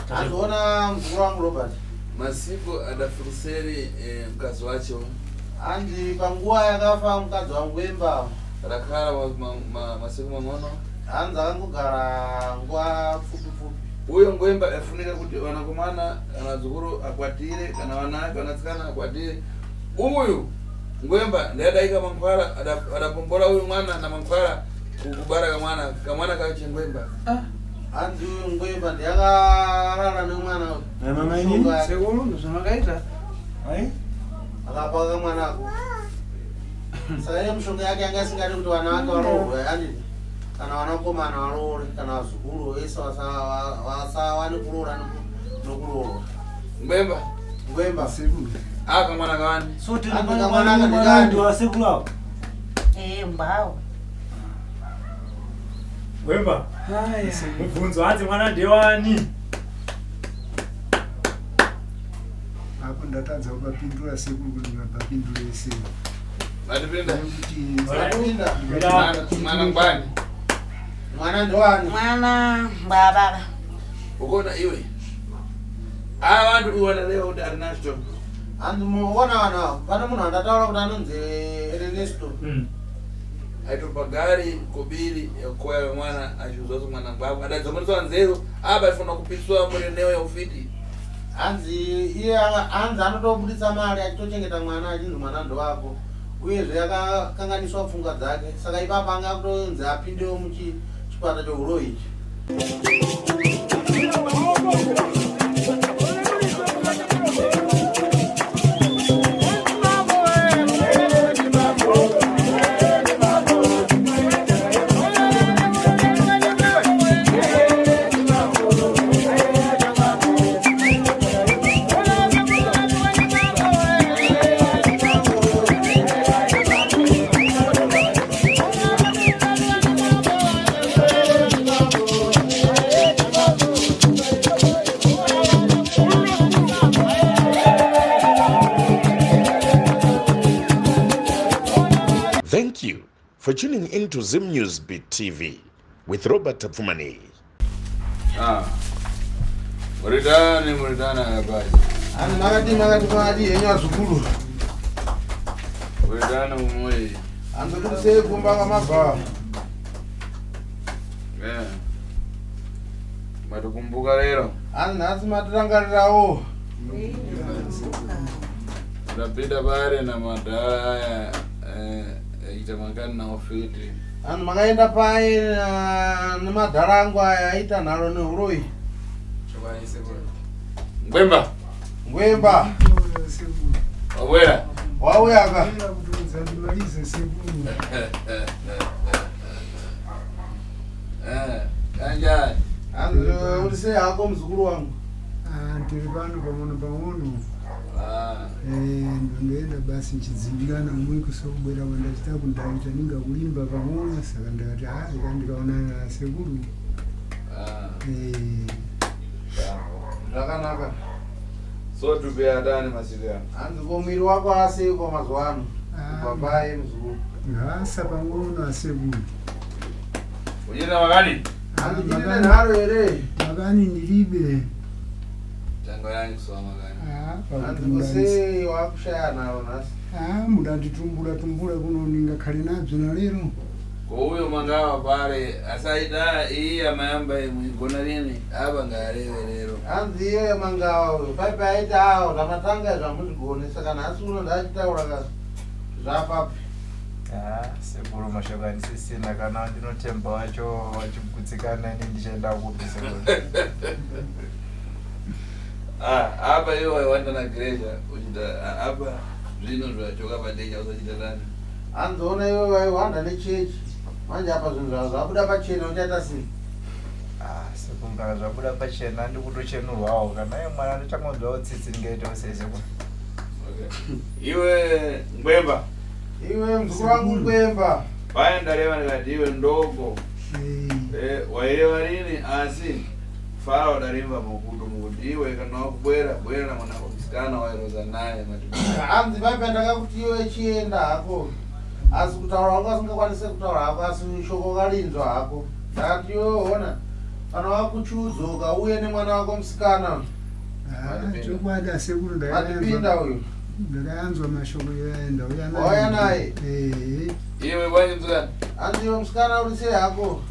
Andona mzukuru wangu Robert. Masiku adafuriseri mkazi wacho. Andi panguwa yakafa mkazi wangu Wemba. Rakara masiku mangono. Anza kangogara nguwa fupi. Uyo Ngwemba afunika kuti wanakomana anazukuru akwatire kana wanake wanatsikana akwatire. Uyu Ngwemba ndadaika mankwara adapombola uyu mwana na mankwara kukubaraka kamwana kache Ngwemba. Andi Ngwemba ndiyakarara nemwana. Mama ini sekulu ndosomakaita. Akapaka mwanako. Sasa mshonga yake angasingati kuti wanawake waroho yani kana wanakomana walole kana wazukuru wese wasawa ni kulora nokulora. Ngwemba sekulu. Aka mwana kawani. Sote mwana ndio wasekulu hao. Mbao. Ngwemba. Haya. Mfunzo ati mwana ndio wani. Hapo ndatanza ukapindura sekulu kuti ngapindure ese. Madipinda. Mwana ngwani. Mwana ndowani. Mwana baba. Ukona iwe. Abantu uwana leo ndi Ernesto. Andu muona wana pana munhu andataura kuti anonzi Ernesto. Aito pagari kubiri yakoya mwana achuzozo mwana ngwabu adadzamuriso nzeru aba ifuna kupiswa mureneo ya ufiti. Anzi iye anzi anotobudisa mari achitochengeta mwana achinzi mwana ndowako. Uyezve yakakanganiswa pfungwa dzake saka ipapo anga kutonzi apindewo muchipata chouro ichi. Thank you for tuning into Zim News Beat TV with Robert Tapfumani. Muridana habari. Makati yenye wazukulu. Muridana umoye. Anzi kuti sei kumba kamabva. Matukumbuka lero. Anzi nasi matirangarirawo. Unapita pale na madara haya itamangana na ofiti. Anzi makaenda pai nemadhara angu aya aita nharo neuroi. Ngwemba. Wawera. Wauyaka. Ndimalize sekulu. Kanjani. Anzi kuti sei hako mzukuru wangu. Tiri pano pang'ono. Ndoenda basi nchidzimbikana mwiko sokubwera wandachita kundaita ninga kulimba pang'ono saka ndakati ndikaonana na sekulu. Zvakanaka. So tupea dani masikana. Anzi komwiri wako asi kwa mazuva ano. Babaye mzukuru. Ngasa pang'ono asekulu. Ujina magani? Anzi jine nharo ere. Magani ndilibe. Tango yangu suwa magani. Anzi sei wakushaya nharo nasi. Mudanditumbula kuno ningakhale nabzo na lero. Kwa huyo mangawa pale asaida hii amayamba mwigona lini aba ngalewe lero. Anzi iye mangawa uyo paipi aita awo ndamatanga zvamuzigone saka nhasi uno ndachitaura ka zvapapi. Sekuru mashakani sisina kana ndinotemba wacho wachigutsikana ini ndichaenda kupi sekuru. Apa iwe waiwanda na gereja uchita apa zvino zvachoka padeja usachita nani. Anziona iwe waiwanda nechechi manje apa zvinhu zvavo zvabuda pachena uchaita sei? Sekuru zvabuda pachena ndikutochenurwawo kana iye mwana ndichangonzwawo tsitsi ndingaitawo sei sekuru. Iwe Ngwemba. Iwe mzukuru wangu Ngwemba. Paya ndareva ndikati iwe ndogo. Waireva lini asi fara wadarimba mukutu mukuti iwe kana wakubwera na mwana kusikana wairoza naye matibu. Anzi paipi ndakakuti iwe chienda hako. Asi kutaura wangu asingakwanise kutaura hako asi shoko kalinzwa hako. Ndakati iwe ona kana wakuchiudzoka uye nemwana wako musikana. Chokwadi asekuru Atipinda uyu. ndakayanzwa mashoko yaenda Wauya naye. Iwe bwana mzukana. Anziwe musikana uri sei hako?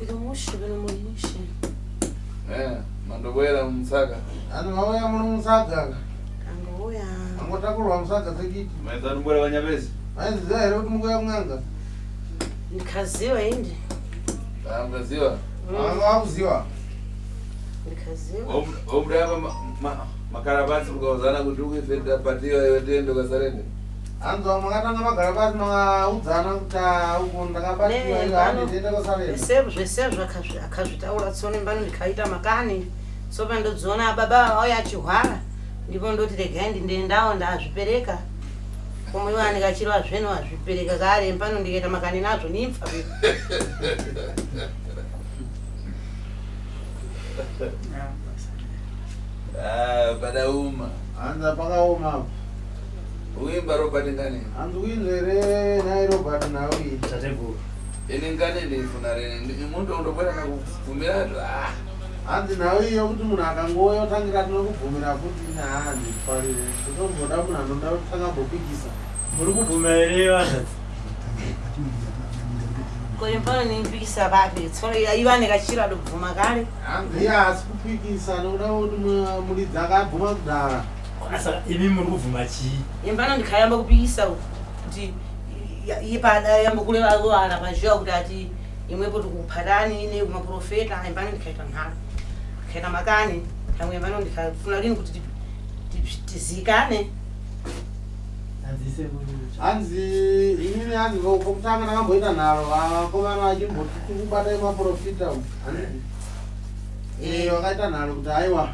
Mandobwera mumusaka. Wauya muri musaga. Angotakurwa musaga sekiti. Maizani mbwera Wanyapesi. Maiziziwa here kuti munguya kun'anga? Ndikaziwa indi. Mukaziwa? Anga wakuziwa? Ndikaziwa. Omudayamba makarabasi mukauzana kuti ukuifenda patiwa iwe tiende ukasarende. Anzwa makatanga magarabasi makaudzana kuti uko ndakabatiwa iwe handi tiende kusarenda. Zvesezvo akazvitaura tsoni mbano ndikaita makani. Sopa ndodziona baba auya achihwara. Ndipo ndoti regai ndindawo ndazvipereka. Koma iwe andikachirwa zveno azvipereka kare pano ndikaita makani nazvo nimfa. Pada uma. Anza pakaoma. Uimba Robert ngani? Anzi uinzere naye Robert nawe. Tateguru. Ini ngani ndifuna rene. Muntu undobwera nakuvumira Anzi nawe iyo kuti munhu akangoya otangira tinokubvumira futi nahandi parire. Totomboda munhu anonda takambopikisa. Muri kubvumira ere vashatsi? Kuri mpano nimpikisa vapi. Tsoni iva ndikachira ndobvuma kare. Anzi asi kupikisa nokuda kuti muridzi akabvuma kudhara. Asa imi muri kubvuma chii? Impano ndikayamba kupikisa kuti ipada yamba kuleva lwana paziva kuti ati imwepo tikupatani ine kumaprofeta impano ndikaita nharo. Ndikaita makani. Pamwe impano ndikafuna lini kuti tizikane. Anzi inini anzi kokutanga ndakamboita nharo vakomana vachimboti tikubata maprofita vakaita nharo kuti aiwa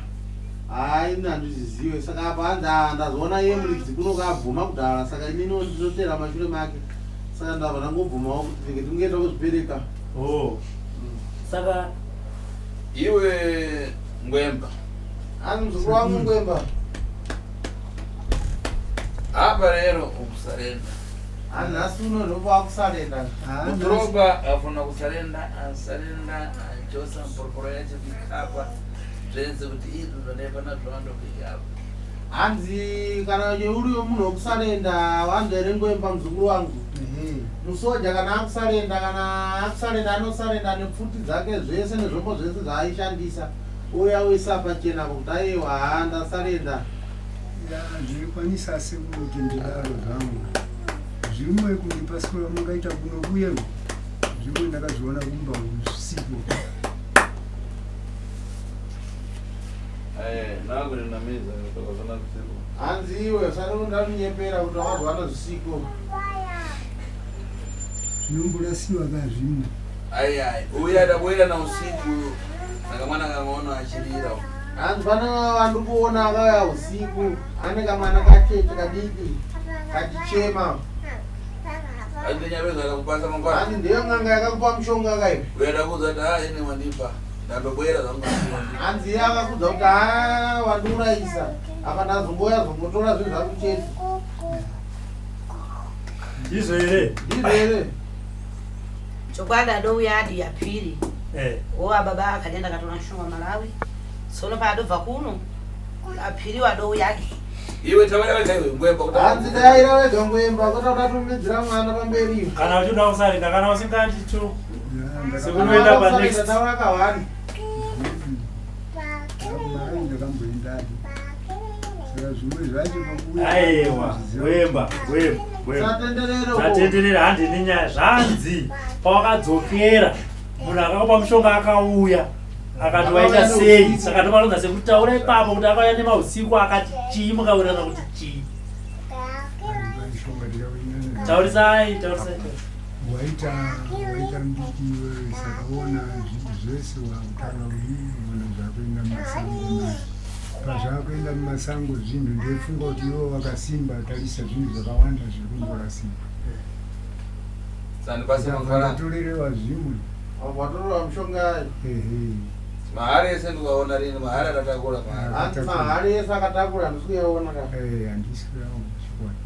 ini handizvizive saka apa hanzi ndazoona iye muridzi kunokabvuma kudhara saka inini ndinotera mashure make saka ndabva ndangobvumawo kuti tenge tingoenda kuzvipereka. Saka iwe Ngwemba. Anzi muzukuru wangu Ngwemba. Apa lero ukusarenda. Anzi nhasi uno ndopa wakusarenda. Kudhorobha afuna kusarenda, asarenda achosa mporokoro yacho pikapa. Zvese kuti izvo zvandaifanira zvavandopikapa. Anzi kana uriyo munhu wokusarenda wanzi here Ngwemba muzukuru wangu. Musoja kana akusarenda anosarenda nepfuti dzake zvese nezvombo zvese zvaaishandisa. Uya uisa pachena kuti aiwa ndasarenda. Zvirikwanisa sekuti ndidaro zvangu. Zvimwe kundipasikora mungaita kunokuya zvimwe ndakazviona kumba usiku. Nakuti namiza tokazona usiku. Hanzi iwe sare ndakunyepera kuti wakazwana zvisiko. Zvinomborasiwa kazvimwe. Uya ndabwera na usiku. Saka mwana kamaona achirira. Hanzi pana vandu kuona akauya usiku ane kamwana kachete kadiki kachichema. Andinyabeza akakupasa mangwana. Hanzi ndiyo ng'anga yakakupa mushonga kaipo. Uya ndakuudza kuti ine wandipa. Ndandobwera zvangu. Hanzi iye akakudza kuti wanduraisa apa ndazomboya zombotora zvinhu zvako chete. Ndizvo here? Ndizvo here? Chokwadi adouya adi yapiri. Owa baba akadenda akatora mushonga Malawi. Tsono paadobva kuno apiri wadouya adi. Iwe tawara wega iwe Ngwemba kuti hanzi daira wega Ngwemba kuti utatumidzira mwana pamberi. Kana uchida kusarenda kana usingati tu. Sekunoenda pa next. Taura kawani. Ndakamboenda. Saka zvimwe zvacho pakuya. Aiwa, Ngwemba. Satenderera handi nenyaya zvanzi. Pawakadzokera munhu akakupa mushonga akauya. Akati waita sei? Saka tomalonza sekuti taura ipapo kuti akauya nemausiku akati chii mukaurana kuti chii. Taurisai. Waita mbiti wewe sakaona zvese wakutaura munhu zvakuenda mumasango. Pazvakuenda mumasango zvinhu ndefunga kuti iwo wakasimba tarisa zvinhu zvakawanda zviri kungorasika. Sandipasa mangwana. Torerewa zvimwe. Watorwa mushonga. Mahari ese ndikaona rini mahari akatakura mahari. Hanzi mahari ese akatakura handisikuyaona ka. Handisikuyaona chikwadi.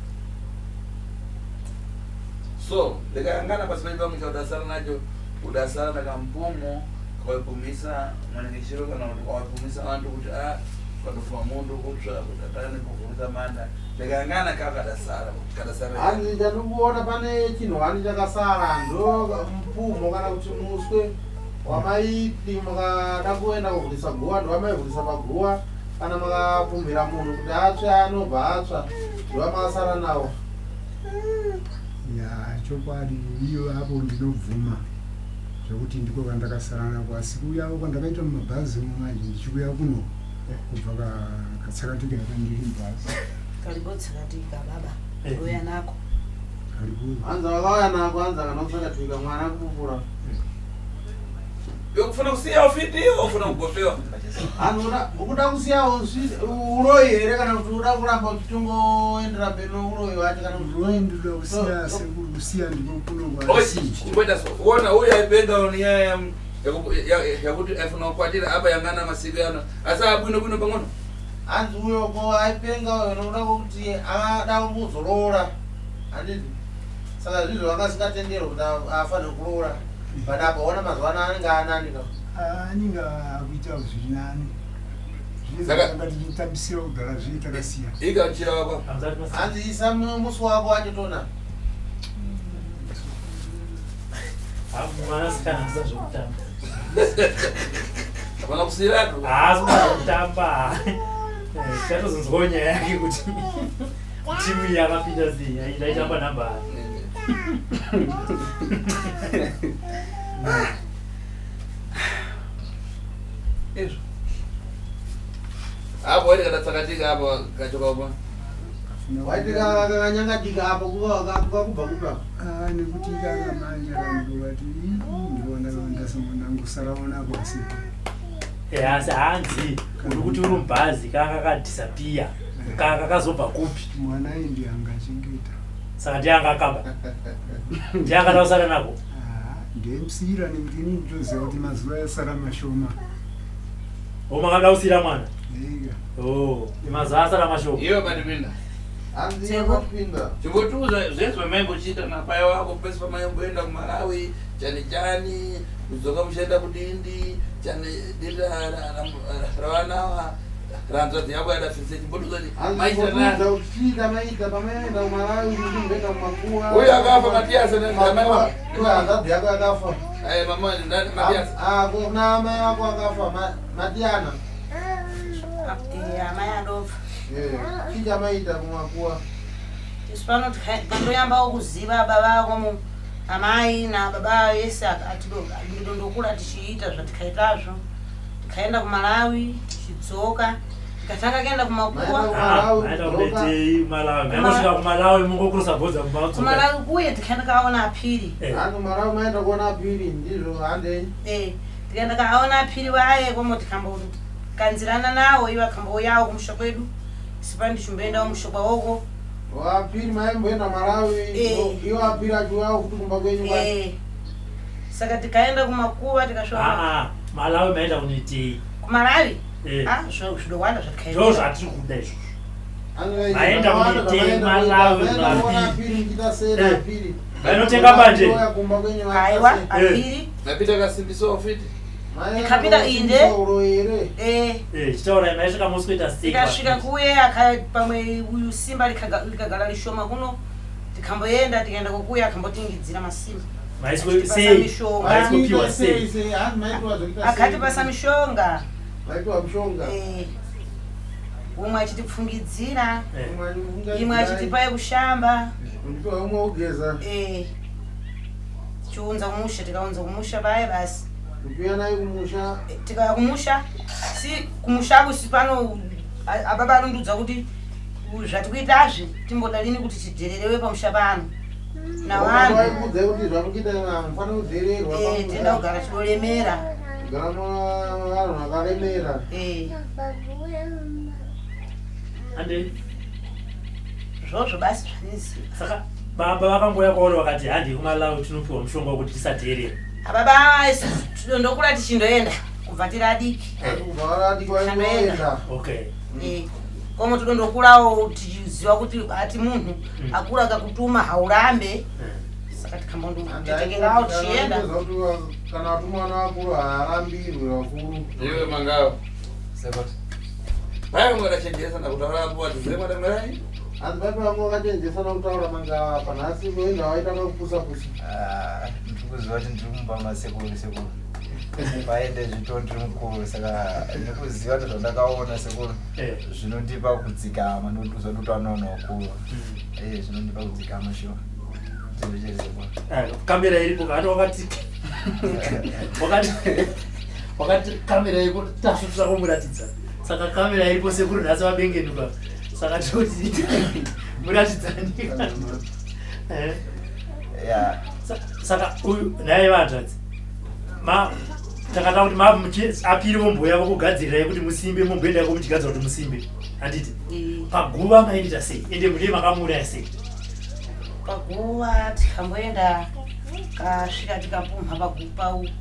So, ndikayangana pasipeni pangu cha udasara nacho, udasara na kampumo kwaipumisa mwanengeshero kana kuti kwaipumisa vantu kuti kwatofa mundu kupsva kutatane kuvhurisa manda ndikangana kakadasara hanzi chandikuona pane chinhu hani chakasara ndo mpumo kana kuti muswe wamaiti makada kuenda kuvhurisa guwa ndovamaivhurisa paguwa kana makapumhira munhu kuti atsve anobva atsva ndiva makasara nawo. Ya chokwadi iyo hapo ndinobvuma zvekuti ndiko kwandakasara nako asi kuyavo kwandakaita mumabhazi manje ndichikuya kuno kubva katsakatika yakandiri mubhazi kalibotsakatika baba uya nako hanza wakauya nako hanza kana kutsakatika mwana kupupura yokufuna kusiya ufiti ofuna kugofewa hanzi ukuda kusiya uroyi here kana kuti uda kuramba uchitongoendera mberi nouroyi wacho kana ndinoda kusiya sekusiya ndinokuno chikweta so uona uyu aipenga nyaya yakuti afuna kukwatira apa yangana masiku ano asi abwino bwino pang'ono hanzi uyoko aipenga uyo nokuda kuti ada kuzoroora handiti saka zvizvo vakasingatendero kuti afanire kuroora but apaona mazuva ano anenge ananika anenge akuita zviri nani zvinezvanga tichitambisira kugara zviri takasiya ikachira wako hanzi isa musi wako wachotona mwanasikana zvekutamba apana kusiratu kutamba chatozonzwawo nyaya yake kuti timu yakapinda sei ndaitamba namba izvo apo waiti kadatsakatika apa kachoka upa waitika kakanyangadika apa kakubva kupa nekuti ikanga manje kandovati ndiona ndasangosarawo nako asi asi hanzi uri kuti uri mubhazi kanga kakadhisapiya kakazobva kupi mwana iyi ndiangachengeta saka ndiangakaba ndiangada kusara nako ndemsira nekuti ini nditoziva kuti mazuva yasara mashoma makada kusira mwana ega mazuva asara mashoma iwe patipinda hanzi yakapinda chimbotiuza zvesve maimbochiita napai wako pese pamaimboenda kumalawi chani kudzoka muchaenda kudindi chani dindi ravanawa ranzvadzi yako yadafise chimbotiuza maita maita pamaenda kumalawi ndimboenda kumakuwa uyu akafa matiyasa hanzvadzi yako yakafa matiyasa kuna amai wako akafa matiyana amai adofa chicha maita kumakuwa isu pano pandoyambawo kuziva baba vako amai nababa vese ndondokura tichiita zvatikaitazvo tikaenda kumalawi tichidzoka tikatanga kuenda kumakuwa aenda kubetei malawi anosvika kumalawi mungokurusa bhodza kumalawi uye tikaenda kaona aphiri hanzi kumalawi maenda kuona aphiri ndizvo handei tikaenda kaona aphiri vaye komo tikambokanzirana nawo iva kambouyawo kumusha kwedu sipa ndichimboendawo mushokwa woko aphiri maimboenda malawi iwo aphiri achiuyawo kuti kumba kwenyu saka tikaenda kumakuwa tikasvika malawi maenda kunoitei kumalawi zvidowanda ndo zvatiri kuda izvozvo maenda kunoitei malawi aphiri muchita sera aphiri vainotenga banje kumba kwenyu aiwa aphiri napita kasimbiso fiti ndikapinda inde chitaura maisvika musi kuita tikasvika kuye pamwe uyu simba likagara lishoma kuno tikamboenda tikaenda kokuya akambotingidzira masimba akatipasa mishonga umwe achitipfungidzira imwe achitipa yekushamba tichiunza kumusha tikaunza kumusha paye basi tikaya kumusha si kumusha kusi pano ababa anondudza kuti zvatikuitazvi timboda lini kuti tidhererewe pamusha pano navanhu tenda kugara tidolemera zvozvo basi zvaniziva saka baba vakangoya kwaona vakati handi kumalawi tinopiwa mushonga wekuti tisadherera ababa ndokura tichindoenda kubva tiri adiki komo tidondokurawo tichiziva kuti ati munhu akura kakutuma haurambe saka tikambondo tetekera uchienda kana watu mwana wakuru haarambirwe wakuru iwe mangawa Sekoti. paya mwakachenjesa nakutaura apo watizive mwatamwerai hanzi paipo vamwe vakachenjesana kutaura mangawa apa nhasi voenda waita kakupusa-pusa Ndikuziva kuti ndiri kumba masekuru. Paende zvito ndiri mukuru saka ndikuziva kuti zvandakaona sekuru zvinondipa kudzikama ndokuziva kuti wanoona wakuru. Zvinondipa kudzikama shuwa. Kamera iripo kana wakati kamera iripo tasvika kumuratidza. Saka kamera iripo sekuru nhasi wabengenuka. Saka toti muratidzani. Saka uyu naye vanzvadzi. Takada kuti apiri momboya vakugadzirira kuti musimbe momboenda kumuchigadzira kuti musimbe. Handiti? Paguva maindita sei? Ende mune makamura sei? Paguva tikamboenda kasvika tikapumha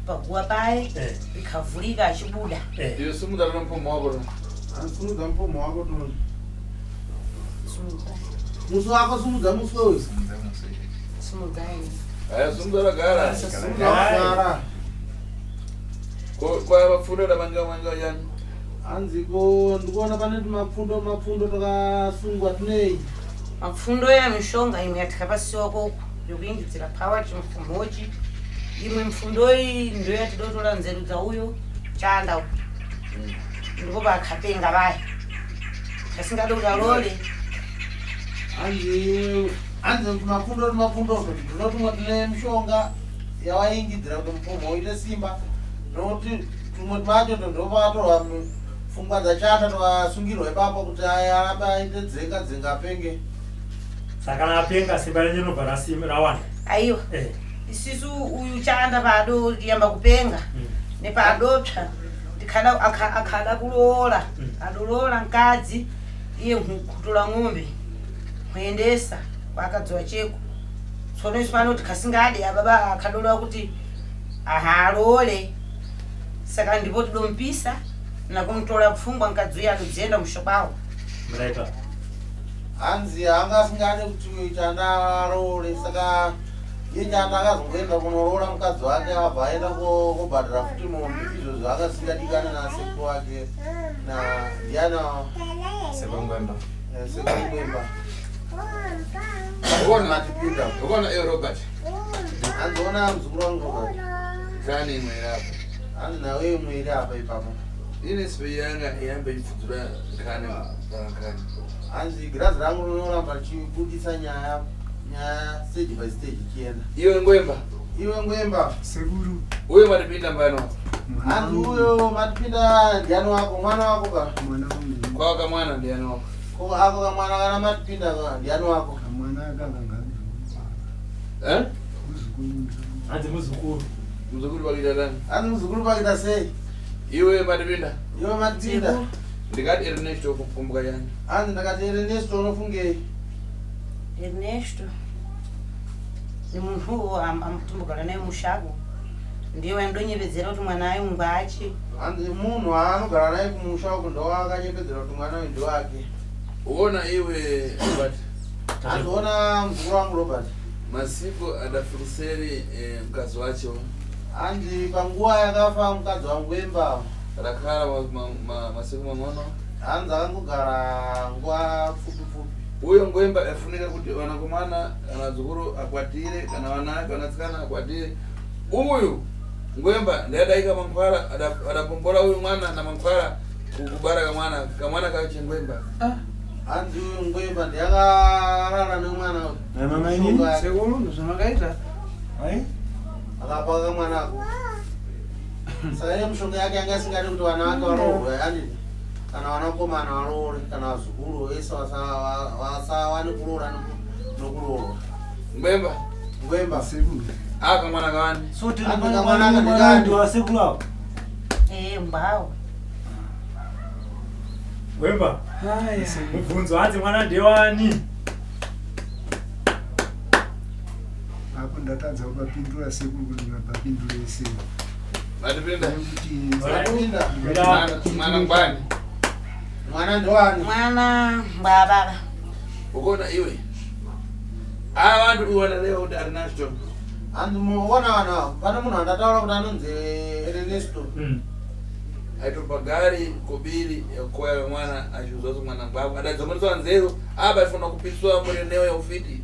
paguva paye ikavhurika achibuda. iwe simudza nomupomo wako simudza mupomo wako toni musi wako simudza muswe uyu Simudzai. haya simudza ragara simudza kwaya mapfundo tamangawa yani hanzi ko ndikuona pane mapfundo takasungwa tinei Mapfundo ya mishonga imwe yatikapasiwa koko yokuingidzira pawa chimhochi. Imwe mfundo iyi ndo yatidotora nzeru dzauyo chanda uko. Ndipo vakapenga vaya. Kasingade kuti alole. hanzi mapfundo ndinotumwa tine mishonga yawaingidzira kuti mupomo uite simba nokuti tumwe twacho ndopakatorwa pfungwa dzachata twasungirwa ipapo kuti arambe aite dzenga apenge. Saka napenga simba renyu rinobva rawanda. Aiwa. Isisu uyu chanda pado yamba kupenga. Nepadotsva ndikada akada kulola. Adolola nkadzi iye kutola ng'ombe. Kuendesa kwakadzwa cheko. Tsono isu panoti kasingade ababa akadola kuti alole. Saka ndipo tidompisa nakumutola pfungwa nkadzi yadodzenda mushobawo. Mraipa. Hanzi anga asingade kuti chanda arole saka iye chanda akazongoenda kunorora mukadzi wake abva aenda kobhadhara futi mombe izvozvo akasingadikana nasekuru wake na ndiana Sekongwemba. sekungwemba ukona ukona iyo Robert hanziona muzukuru wangu Robert kani imwe irapo hanzi nawe imwe iri apa ipapo ine sipe yanga yambe ifudzura kane pakani hanzi girazi rangu rinoramba richibudisa nyaya stage by stage ichienda. iwe ngwemba Sekuru. uye matipinda mbani wako hanzi uyo matipinda ndiani wako mwana wako ka Mwana wangu. kwaka mwana ndiani wako ko ako kamwana kana matipinda ndiani wako Mwana akanga. Muzukuru. Hanzi muzukuru. muzukuru pakita tani hanzi muzukuru pakita sei iwe matipinda iwe matipinda ndikati Ernesto kukumbuka yani hanzi ndakati Ernesto unofungei Ernesto ni munhu amutumbukana naye mushago. Ndiye wandonyepedzera kuti mwana ayi ngwachi. hanzi munhu anogara naye kumusha uko ndo akanyepedzera kuti mwana uyu ndo wake. uona iwe Robert hanzi ona muzukuru wangu Robert masiku adafiriseri mkazi wacho hanzi panguva yakafa mukadzi wangu Wemba rakhala masiku mang'ono hanzi akangogara nguva pfupi uyo ngwemba afunika kuti wanakomana anadzukuru akwatire kana wanake wanatsikana akwatire uyu ngwemba ndayadaika mankhwala adapombola uyu mwana na mankhwala kukubara kamwana kache ngwemba hanzi uyu Ngwemba ndiyakarara nemwana uyu sekuru ndozvamakaita akapaka kamwana ako saka iye mishonga yake yanga isingadi kuti vana vake varohwe handiti kana vanakomana varore kana vazukuru vese vasawane kuroora nokuroorwa. ngwemba Sekuru. aka mwana kawani Soti ndiwa sekuru awo. Mbawo. Wemba. Mubvunzo hanzi mwana ndewani. Apo ndatadza kupindura sekuru kuti mapindure ese. matipinda mwana ngwani mwana ndowani Mwana mbaba. ukona iwe ava vantu iwana leo kuti Ernesto Anzi muona wana pana munhu andataura kuti anonzi Ernesto. aitopa gari kobiri yakoya mwana achiuza kuti mwana ngwako adadzomereswa nzeru apa ifuna kupiswa murenewo yaufiti.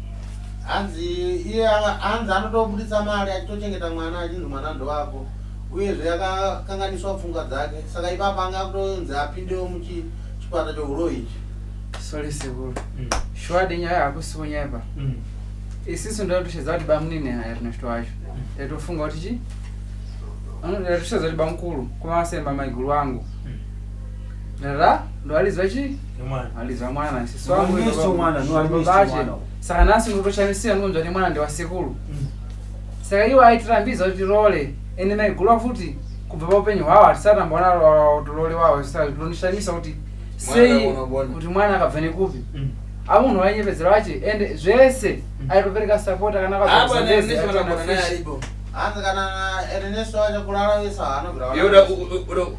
Anzi iye anzi anotobudisa mari achitochengeta mwana achinzi mwana ndowako. Uyezve akakanganiswa pfungwa dzake. Saka ipapa anga kutonzi apindewo muchikwata choulo ichi. Sorry sekuru. Shwadi nyaya akusiwo nyapa. Isisu ndo tusheza kuti bamunine haya Ernesto wacho. Tatofunga kuti chi? Tusheza kuti bamkulu kumasemba maigulu wangu. Nara ndo alizwa chi? Mwana. Alizwa mwana isisu wangu Ernesto mwana no Ernesto mwana. Saka nasi ngotoshanisia ngonzo ni mwana ndi wa sekuru. Saka iwo aitirambizwa kuti role ene maigulu futi kubva paupenyu hwawo atisata mbona role wawo saka tunonishanisa kuti sei kuti mwana akabvene kupi. Amunhu wanyepedzera wache ende zvese aitopereka support kana apa Ernesto kana naye alipo. Anzi kana Ernesto wacho kulala wesa anobvira.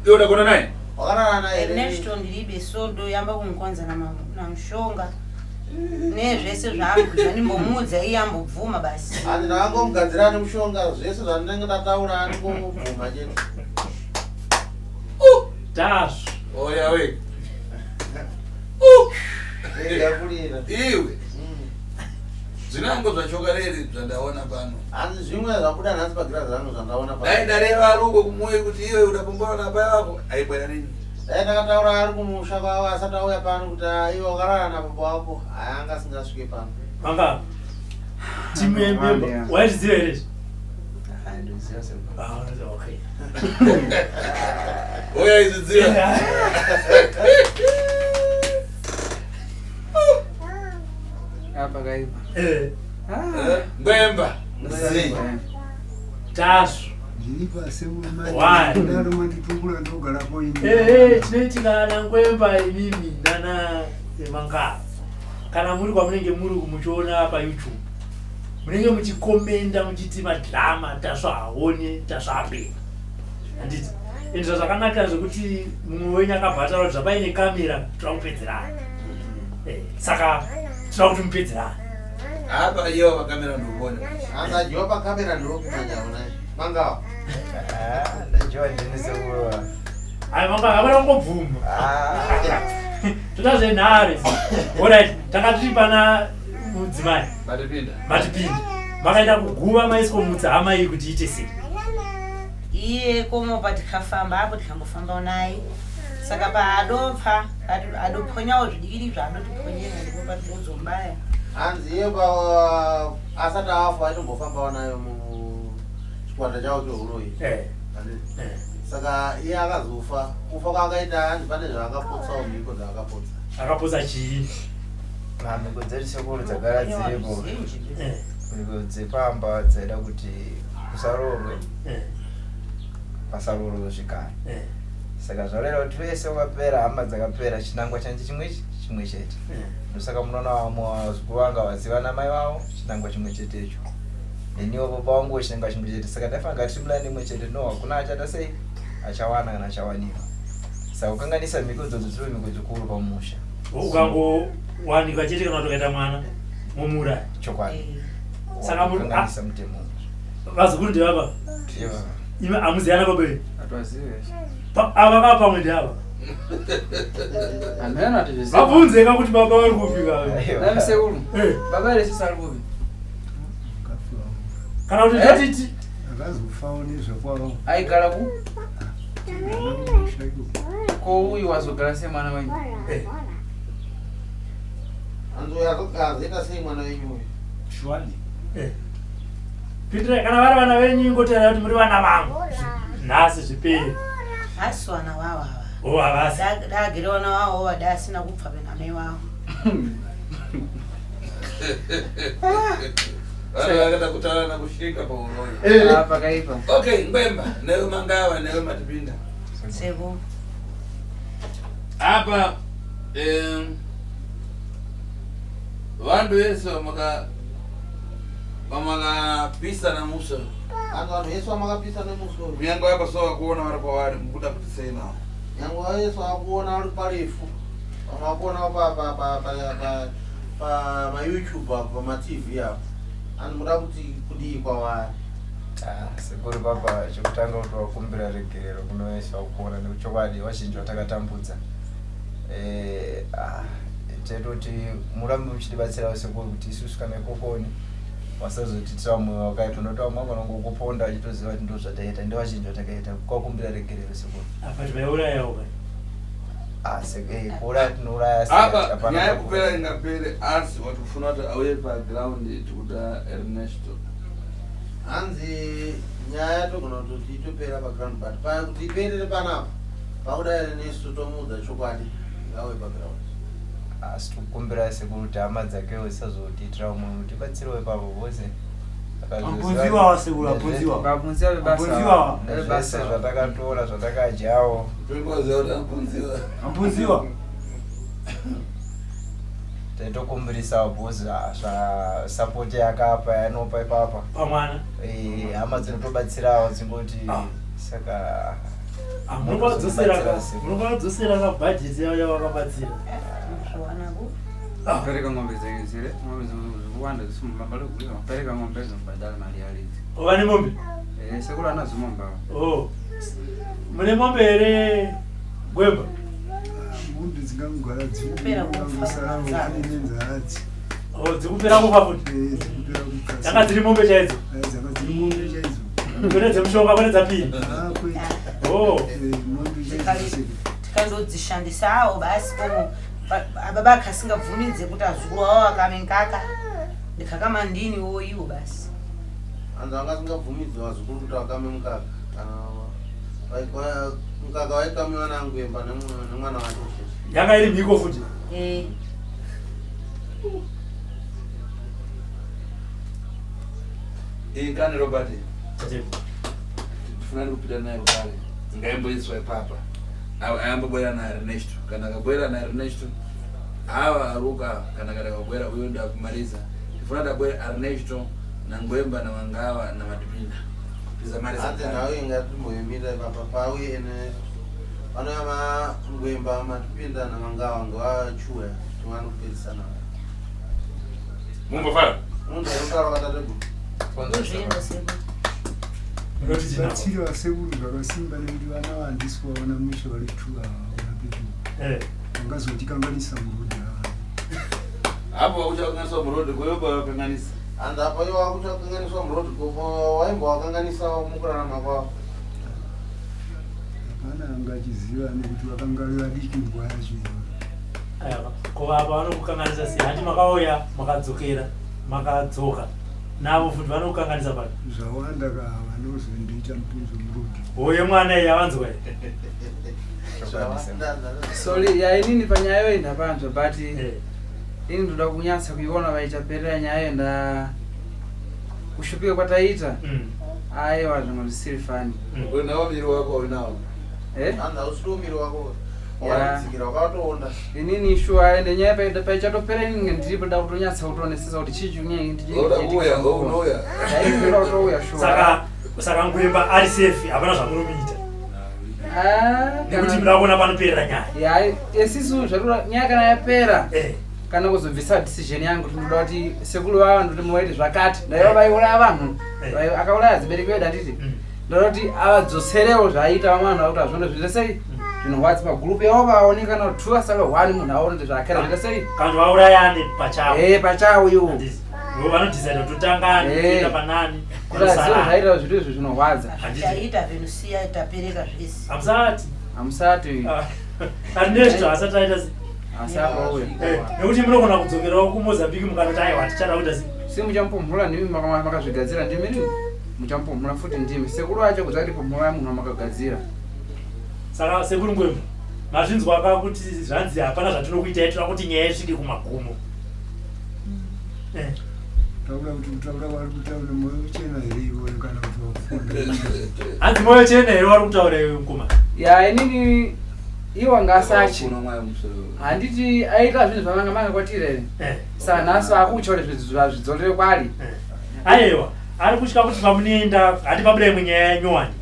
Yoda kona naye. Wakalala naye Ernesto ndilibe sodo yamba kumkonza na mshonga. Ne zvese zvaambuzva ndimbomudza iye ambobvuma basi. Anzi ndakangomugadzirani mushonga zvese zvandinenge ndataura aningomubvuma chete. Dash. Oya we. Iwe zvinango zvachokareri zvandaona pano. Anzi zvimwe zvabuda nhasi pagira zangu zvandaona pano. Dai ndareva aruko kumwoyo kuti iwe udapombola napai wako aibwera nini. Dai ndakataura ari kumusha kwavo asati auya pano kuti iwe wakarara nababa wako anga asingasvike pano. Manga. Timu yememba. Waiziva here? Ndoziva sekuru. Ah, okay. Oya izidziva. apa kaipa. Ngwemba. Dash. Ndiripa semumai. Why? Ndaro manditungula ndogarapo ini. Tinoitika na Ngwemba imimi nana Manga. Kana muri kwamunenge muri kumuchiona pa YouTube. Munenge muchikomenda muchiti madrama tasvaone tasvape. Handiti. Indizvo zvakanaka zvekuti mumwe wenyu akabhatara kuti zvapaine kamera tokupedzerana. Saka tinoda kuti mupedzerana. Apa iyo pakamera ndokona. Anzi ajiwa pakamera ndokumanyaona. Mangawa. Ndajiwa ndini sekuru. Ayi Manga akada ngobvuma. Toda zvenhare. Alright, takati pana mudzimai. Matipinda. Makaenda kuguva maisiko mudzama iyi kuti ite sei. Iye komopa tikafamba apo tikambofamba naye. Saka paadopfa adoponyawo zvidikiri zvaanotiponyera ndipo patinozombaya. Anzi iye asati afa aitombofambawo nayo muchikwata chawo chouloyi. Saka iye akazofa. Kufa kwakaita hanzi pane zvaakapotsawo mhiko dzaakapotsa. Akapotsa chii? Mhiko dzedu sekuru dzagara dziripo. Mhiko dzepamba dzaida kuti kusarorwe. Pasarorwe zvikara. Saka zvareva kuti vese vakapera hama dzakapera chinangwa chanje chimwe chete. Ndosaka munoona vamwe vazukuru vanga vaziva namai vavo chinangwa chimwe chetecho. Neniwo baba wangu chinangwa chimwe chete. Saka ndafunga kuti timulani imwe chete no hakuna achata sei achawana kana achawanikwa. Saka kukanganisa mhiko idzodzo dziri mhiko dzikuru pamusha. Ukangowanikwa chete kana tokaita mwana mumura. Chokwadi. Saka kukanganisa mutemo. Vazukuru ndevapa. Ime amuziyana babe. Atwazive. Ava pamwe ndava. Amena atizviziva. Vabvunzeka kuti baba vari kupika. Nami sekuru. Baba resisa ari kupi. Kana kuti tatiti Akazofawo nezvakwavo. Aigara ku ko uyu wazogara semwana wenyu. Anzi uyo azoita sei mwana wenyu uyu. Shwali. Pitire kana vari vana venyu ingotera kuti muri vana vangu. Nhasi zviperi. Hasi wana wawa. Oh havasi. Dagire wana wawo wada asina kupfa venamai wawo. Akada kutala na kushika pa uloyi. Apa kaipa. Okay, Ngwemba, newe Mangawa, newe Matipinda. Sebo. Apa vandu vese vamakapisa na muso. Anzi vanhu vese vamakapisa nemuso. Kunyange vapasowa kuona vari kwavari mukuda kuti sei nawo. Nyange vese vakuona vari parefu. Vamakuona pa YouTube apo, pa TV apo. Anzi muda kuti kudii kwavari. sekuru papa chokutanga kuti wakumbira regerero kunoesha kuona nekuchokwadi wazhinji watakatambudza tetoti murambe muchitibatsirawo sekuru kuti isusu kana ikokoni wasazotitira mwoyo wakaita unotawa mwangu nongokuponda achitoziva kuti ndozvataita ndewazhinji watakaita kwakumbira regerero sekuru apa tivaurayawo kuuraya tinouraya apa nyaya kupera ingapere asi watofuna kuti auye paground tikuda Ernesto hanzi nyaya togona kuti itopera paground but kuti iperere panapa pauda Ernesto tomudza chokwadi ngauye paground asi tikukumbira sekuru kuti hama dzakewo isazotiitira umwe mutibatsirewo ipapo vose abvunziwa sekuru abvunziwa zvese zvatakatora zvatakadyawo abvunziwa taitokumbirisawo bhozi zvasapoti yakapa yanopa ipapa pamwana hama dzinotobatsirawo dzingoti saka munokadzosera kabhajeti yavo yavakabatsira pereka ng'ombe zile ng'ombe zikuwanda zisimumbambale kuliwa pereka ng'ombe zombadala mali yalidzi vane mombe sekulu anazimomba mune mombe here Gwemba mombe dzingamugara dzinosanenzaadzi dzikupera kufa futi dzanga dziri mombe chaidzo dzanga dziri mombe chaidzo kune dzemushonga kune dzapiri tikandodzishandisawo basi komo baba akasingabvumidze kuti azukuru wavo akamenkaka ndikakamandini wo iwo basi anzi akasingabvumidze vazukuru kuti vakame mukaka kana mukaka waikamiwa naNgwemba nemwana wacho yanga iri mhiko futi kani Robert tifunani kupita naye kare ngaimboiswa ipapa ayambobwera na Ernesto kana akabwera na Ernesto hawa aruka kana akabwera uyo ndakumaliza tifuna tabwera Ernesto na Ngwemba na Mangawa na Matipinda tizamaliza ate nawe ingatimboyimira papa pauye ene vanoyama Ngwemba Matipinda na Mangawa ngawachuya tingano kupedzisana mumbofara mundoutara vakatategu batsiriwa sekuru zvakasimba nekuti vana vandiswa vana mushe vari tura vanapetu vangazotikanganisa murodhi hapo uchakanganiswa murodhi kweyoba wakanganisa anzi apa iwo akuchakanganiswa murodhi waimbo wakanganisa mukurarama kwavo hapana anga achiziva nekuti vakanga vadiki nguva yacho kova apa vanokukanganisa sei hati makauya makadzokera makadzoka navo futi vanokukanganisa pano zvawanda vanozondiita mupinzo murodhi hoye mwana iyi avanzwa sorry yainini panyaya yoenda panzwa but ini ndoda kunyatsa kuiona vaitaperera nyaya yoenda kushupika kwataita aiwa zvimwe zvisiri fani unawo miri wako unawo anzi hausiwo miri wako wadzikira wakatoonda inini shuwa ende nyaya paichatopera inge ndiripo da kutonyatsa kutonesesa kuti chii unouya chiuya shuwa saka Ngwemba ari safe hapana zvamunomuita nekuti mudakuona panoperera nyaya esisu zvatura nyaya kana yapera kana kuzobvisa decision yangu kuti ndoda kuti sekulu vava ndoti muvaite zvakati ndaiva vaiuraya vanhu akauraya zibereki vedu handiti ndoda kuti avadzoserewo zvaaita vamwana vakuti hazvona zviite sei zvinorwadzi pagrupu yavo vaonekana kuti 2 asaka 1 munhu aone kuti zvakera zviite sei kana vaurayane pachavo pachavo iwo vanodecide kutotangana kuenda panani zvaita zvito izvo zvinorwadza taita venusiya tapereka zvese hamusati Ernesto asati aita asapauya nekuti munogona kudzokerawo kuMozambique mukanoti aiwa tichada kuita si muchampumhura ndimi makazvigadzira ndimi muchampumhura futi ndimi sekuru acho kuti atipumhura munhu amakagadzira saka sekuru Ngwemba mazvinzwaka kuti zvanzi hapana zvatinokuitai toda kuti nyaya isvike kumagumo taura kuti kutaura vari kutaura moyo chena here ivo kana kuti wakufunda hanzi moyo chena here vari kutaura iwe mukoma inini iwo ngasachi handiti aita zvinhu zvamanga manga kwatira here saka nhasi akuuchaure zvidzorere kwari aiwa ari kutya kuti pamunoenda hati pabuda munyaya yanyowani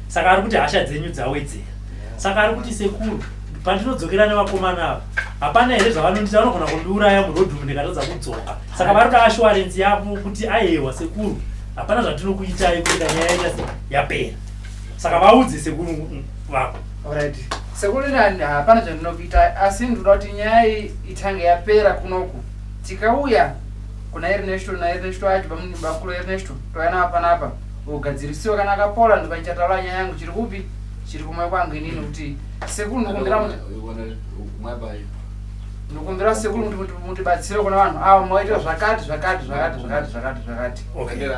saka ari kuti hasha dzenyu dzawedzera saka ari kuti sekuru pandinodzokera nevakomana ava hapana here zvavanondita vanogona kundiuraya murodhi umu ndikatadza kudzoka saka vari kuda ashuwarensi yavo kuti aiwa sekuru hapana zvatinokuitai kuti nyaya yaita yapera. Saka vaudze sekuru vako. Alright. Sekuru nani hapana zvatinokuita asi ndoda kuti nyaya itange yapera kunoku. Tikauya kuna Ernesto na Ernesto acho bakuru Ernesto toyana hapa ugadzirisiwa kana akapola ndikachataura nyaya yangu chiri kupi chiri kumwe kwangu inini kuti sekuru ndikumbira ndikumbira sekuru mutibatsire kuna vanhu ava mwaita zvakati.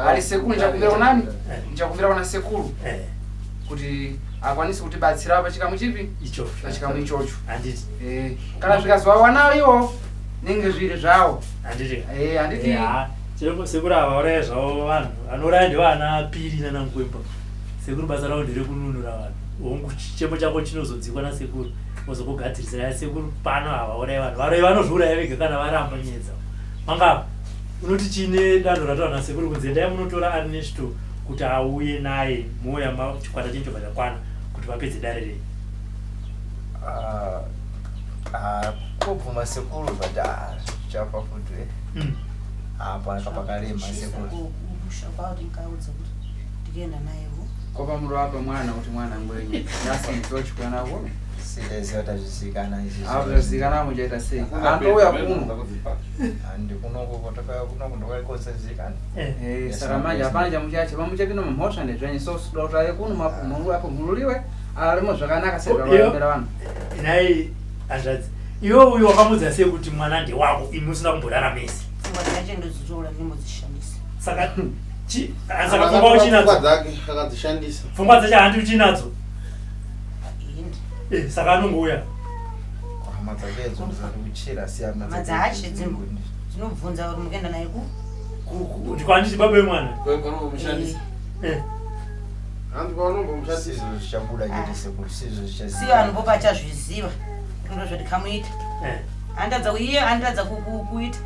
Ali sekuru ndichakumbira kunani ndichakumbira kuna sekuru kuti akwanise kutibatsira pachikamu chipi icho pachikamu ichocho handiti kana zvikazovawanawo iwo ninge zviri zvavo handiti handiti chireko sekuru ava uraya zvavo vanhu vanoraya ndevana Piri nana Ngwemba. Sekuru basa ravo nderekununura vanhu. Hongu chichemo chako chinozodzikwa nasekuru ozokugadzirisira sekuru pano ava uraya vanhu. Varoyi vanozviuraya vega kana varamba nyedza. Mangapa unoti chine danho rataura nasekuru kunzi endai munotora Ernesto kuti auye naye moya chikwata chencho chakwana kuti vapedze dare rei. Kubvuma sekuru but chapa futi apa kapakarema sekuru Shakwati nkaudza kuti ndienda nayewo. kopa muro apa mwana kuti mwana ngwenye nasi ndochikwana nawo sileziwa tazvisikana izvi avazikana muchaita sei andouya kuno handi kunoko kotaka kunoko ndokaikosezikana saka manje hapana chamuchacha pamuchapinda mumhosva ndezvenye so dotaye kuno mapumhuru apo mhururiwe arimo zvakanaka sezvavaambira vanhu. Nhai hazvadzi iwe uyu wakamudza sei kuti mwana ndewako imi usina kumborara mese. Pfungwa dzacho ndodzitora ndinodzishandisa. Saka pfungwa uchinadzo dzake akadzishandisa. Pfungwa dzacho handi uchinadzo. Saka anongouya hama dzake dzozari kuchira siyana madzache dzinobvunza kuti mukaenda naye kwanditi baba vemwana Kwekanomushandisa. Handi kwanombomushandisa. sizvo zvichabuda chete sekuru sizvo si vanhu vo pachazviziva ndo zvandikamuita. Handadza iye handadza kuita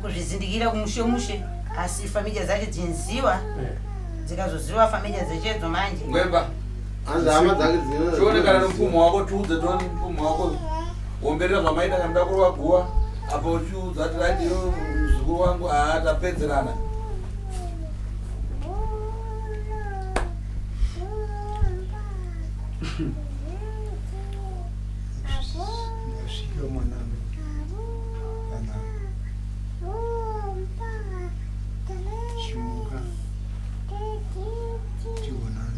kuzvizindikira kumushe asi familya dzacho dzinziva dzikazoziva familya dzechedzo manje Ngwemba. Hanzi hama dzake Chionekana nomupfumo wako tiudze toni mupfumo wako womberera zvamaita kana mudakuru waguwa apo uchiudza ati radiyo muzukuru wangu tapedzerana. Ndasvika mwanangu kana chimuka chionana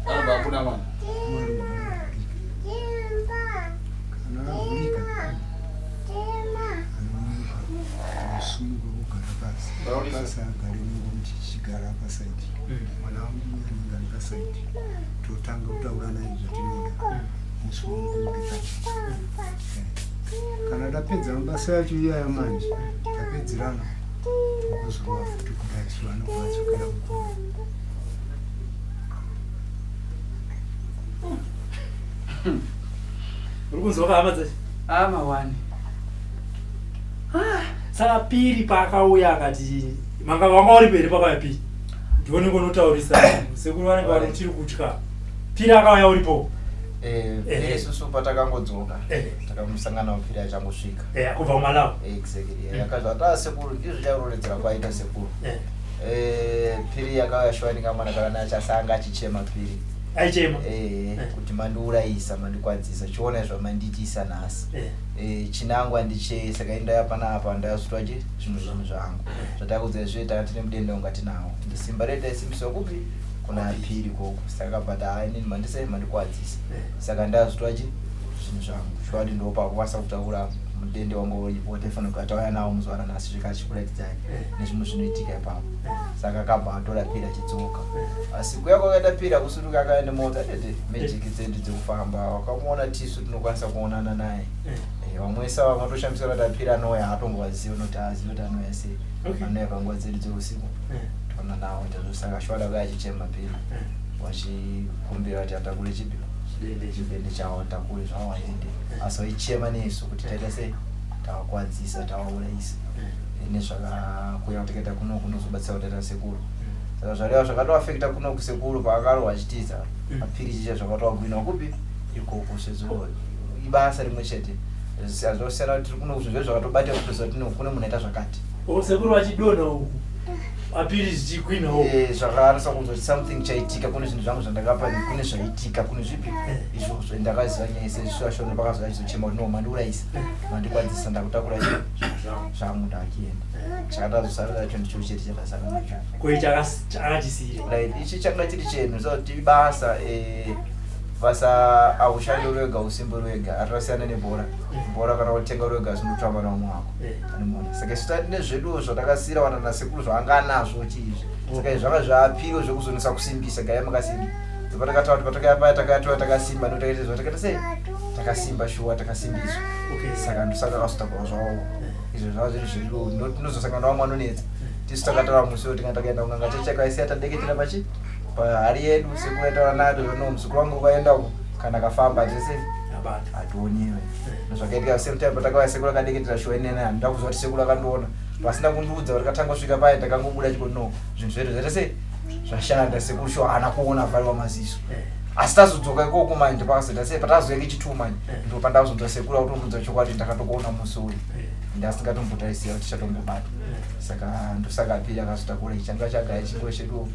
Amba hakuna mwana. kana avhurika anomuka musumuka kugara pasi agare ningomti chigara pasaidi mwana wangu anenge ari pasaidi totanga kutaura naye zvatinoda musi wamukugetachi kana tapedza mabasa yacho iyaya manje tapedzerana tokuzorova futi kudai vanokuvadzokera kukuru. uri kunzwa hama dzacho mawani saka Piri paakauya akati wanga uri peri pakauya Piri ndione ngonotaurisa sekuru vanenge vari uchiri kutya. Piri akauya uripo isusu patakangodzoka takamusangana wapiri achangosvika kubva kumalawo exactly yakazvata sekuru ndizvo chairoredzera kwaita sekuru Piri yakashwanika mwana kana achasanga achichema Piri aichema kuti mandiurayisa mandikwadzisa chiona zvamanditisa nhasi chinangwa ndichei saka indaya panapa ndayasutwaje zvinhu zvangu zvatakudza izvo takatine mudende ungatinawo ndisimba reta isimbiswa kupi kuna Piri koko saka bata hainini mandisai mandikwadzisa saka ndayasutwaje zvinhu zvangu shwadi ndopakukwanisa kutaura mudende wangu wotefanira kuti atauya nawo muzwana nhasi zvikachikurakidzai nezvimwe zvinoitika ipapo saka akabva atora Piri achidzoka asi kuya kwakaita Piri akusutuka akaenda mota tete mejiki dzedu dzekufamba wakamuona tisu tinokwanisa kuonana naye vamwesa vatoshandisa kuti Piri anouya hatongovaziva noti aziva kuti anouya sei anouya panguva dzedu dzeusiku toona nawo saka shwada kuya achichema Piri vachikumbira kuti atakure chipi chidende chawo takure zvawo aende asi vaichema nesu kuti taita sei tavakwadzisa tavaurayisa nezvakakuya kutikaita kuno kunozobatsira kutaita sekuru saka zvareva zvakatoafekta kuno kusekuru paakarohwa achitiza Piri chicha zvakatoagwina kupi ikoko sezvo ibasa rimwe chete azosiyana kuti kuno zvinhu zvakatobata kutoziva kuti kune munhu aita zvakati sekuru vachidona uku apirizi chikwina uku zvakanasa kunzoti something chaitika kune zvinhu zvangu zvandakapa kune zvaitika kune zvipi izvozvo ndakaziva nyaya ise zvishashona pakazoa chizochema kuti no mandiurayisa mandikwadzisa ndakutakura zvangu ndakienda chakatazosarira cho ndicho chete chatasara nacho koi chakachisire ichi chakanga chiri chenhu sakuti basa basa aushandi rwega usimbo rwega atasiyana nebhora bhora kana kutenga rwega zvinotamba naumwe wako anomona saka isitati nezvedu zvatakasira wana nasekuru zvaanga nazvo chizvi saka zvanga zvapiro zvekuzonesa kusimbisa gaya makasimba patakataura kuti patakaya takatoa takasimba notakaita zvatakaita sei takasimba shuwa takasimbiswa saka ndosaka kazotakura zvawo izvo zvava zviri zvedu ndinozosangana nawo mwanonetsa tisu takataura musi woti takaenda kunganga chechakaisiya tadeketera pachi pahari yedu sekuraitaura nato zvino muzukuru wangu ukaendako kana kafamba tese hationiwe zvakaitika same time patakauya sekuru akadeketera shuwa inene handida kuziva kuti sekuru akandiona pasina kundiudza kuti katanga kusvika paya takangobuda chiko no zvinhu zvedu zvaita sei zvashanda sekuru shuwa haana kuona vhariwa maziso asi tazodzoka ikoko manje pakazoita sei patazoeka chituma ndo pandakazonzwa sekuru akutombudza chokwadi ndakatokuona musi uyu ndasingatombotaisiya kuti chatombobatwa saka ndosakapiri akazotakura ichanga chagaya chingo chedu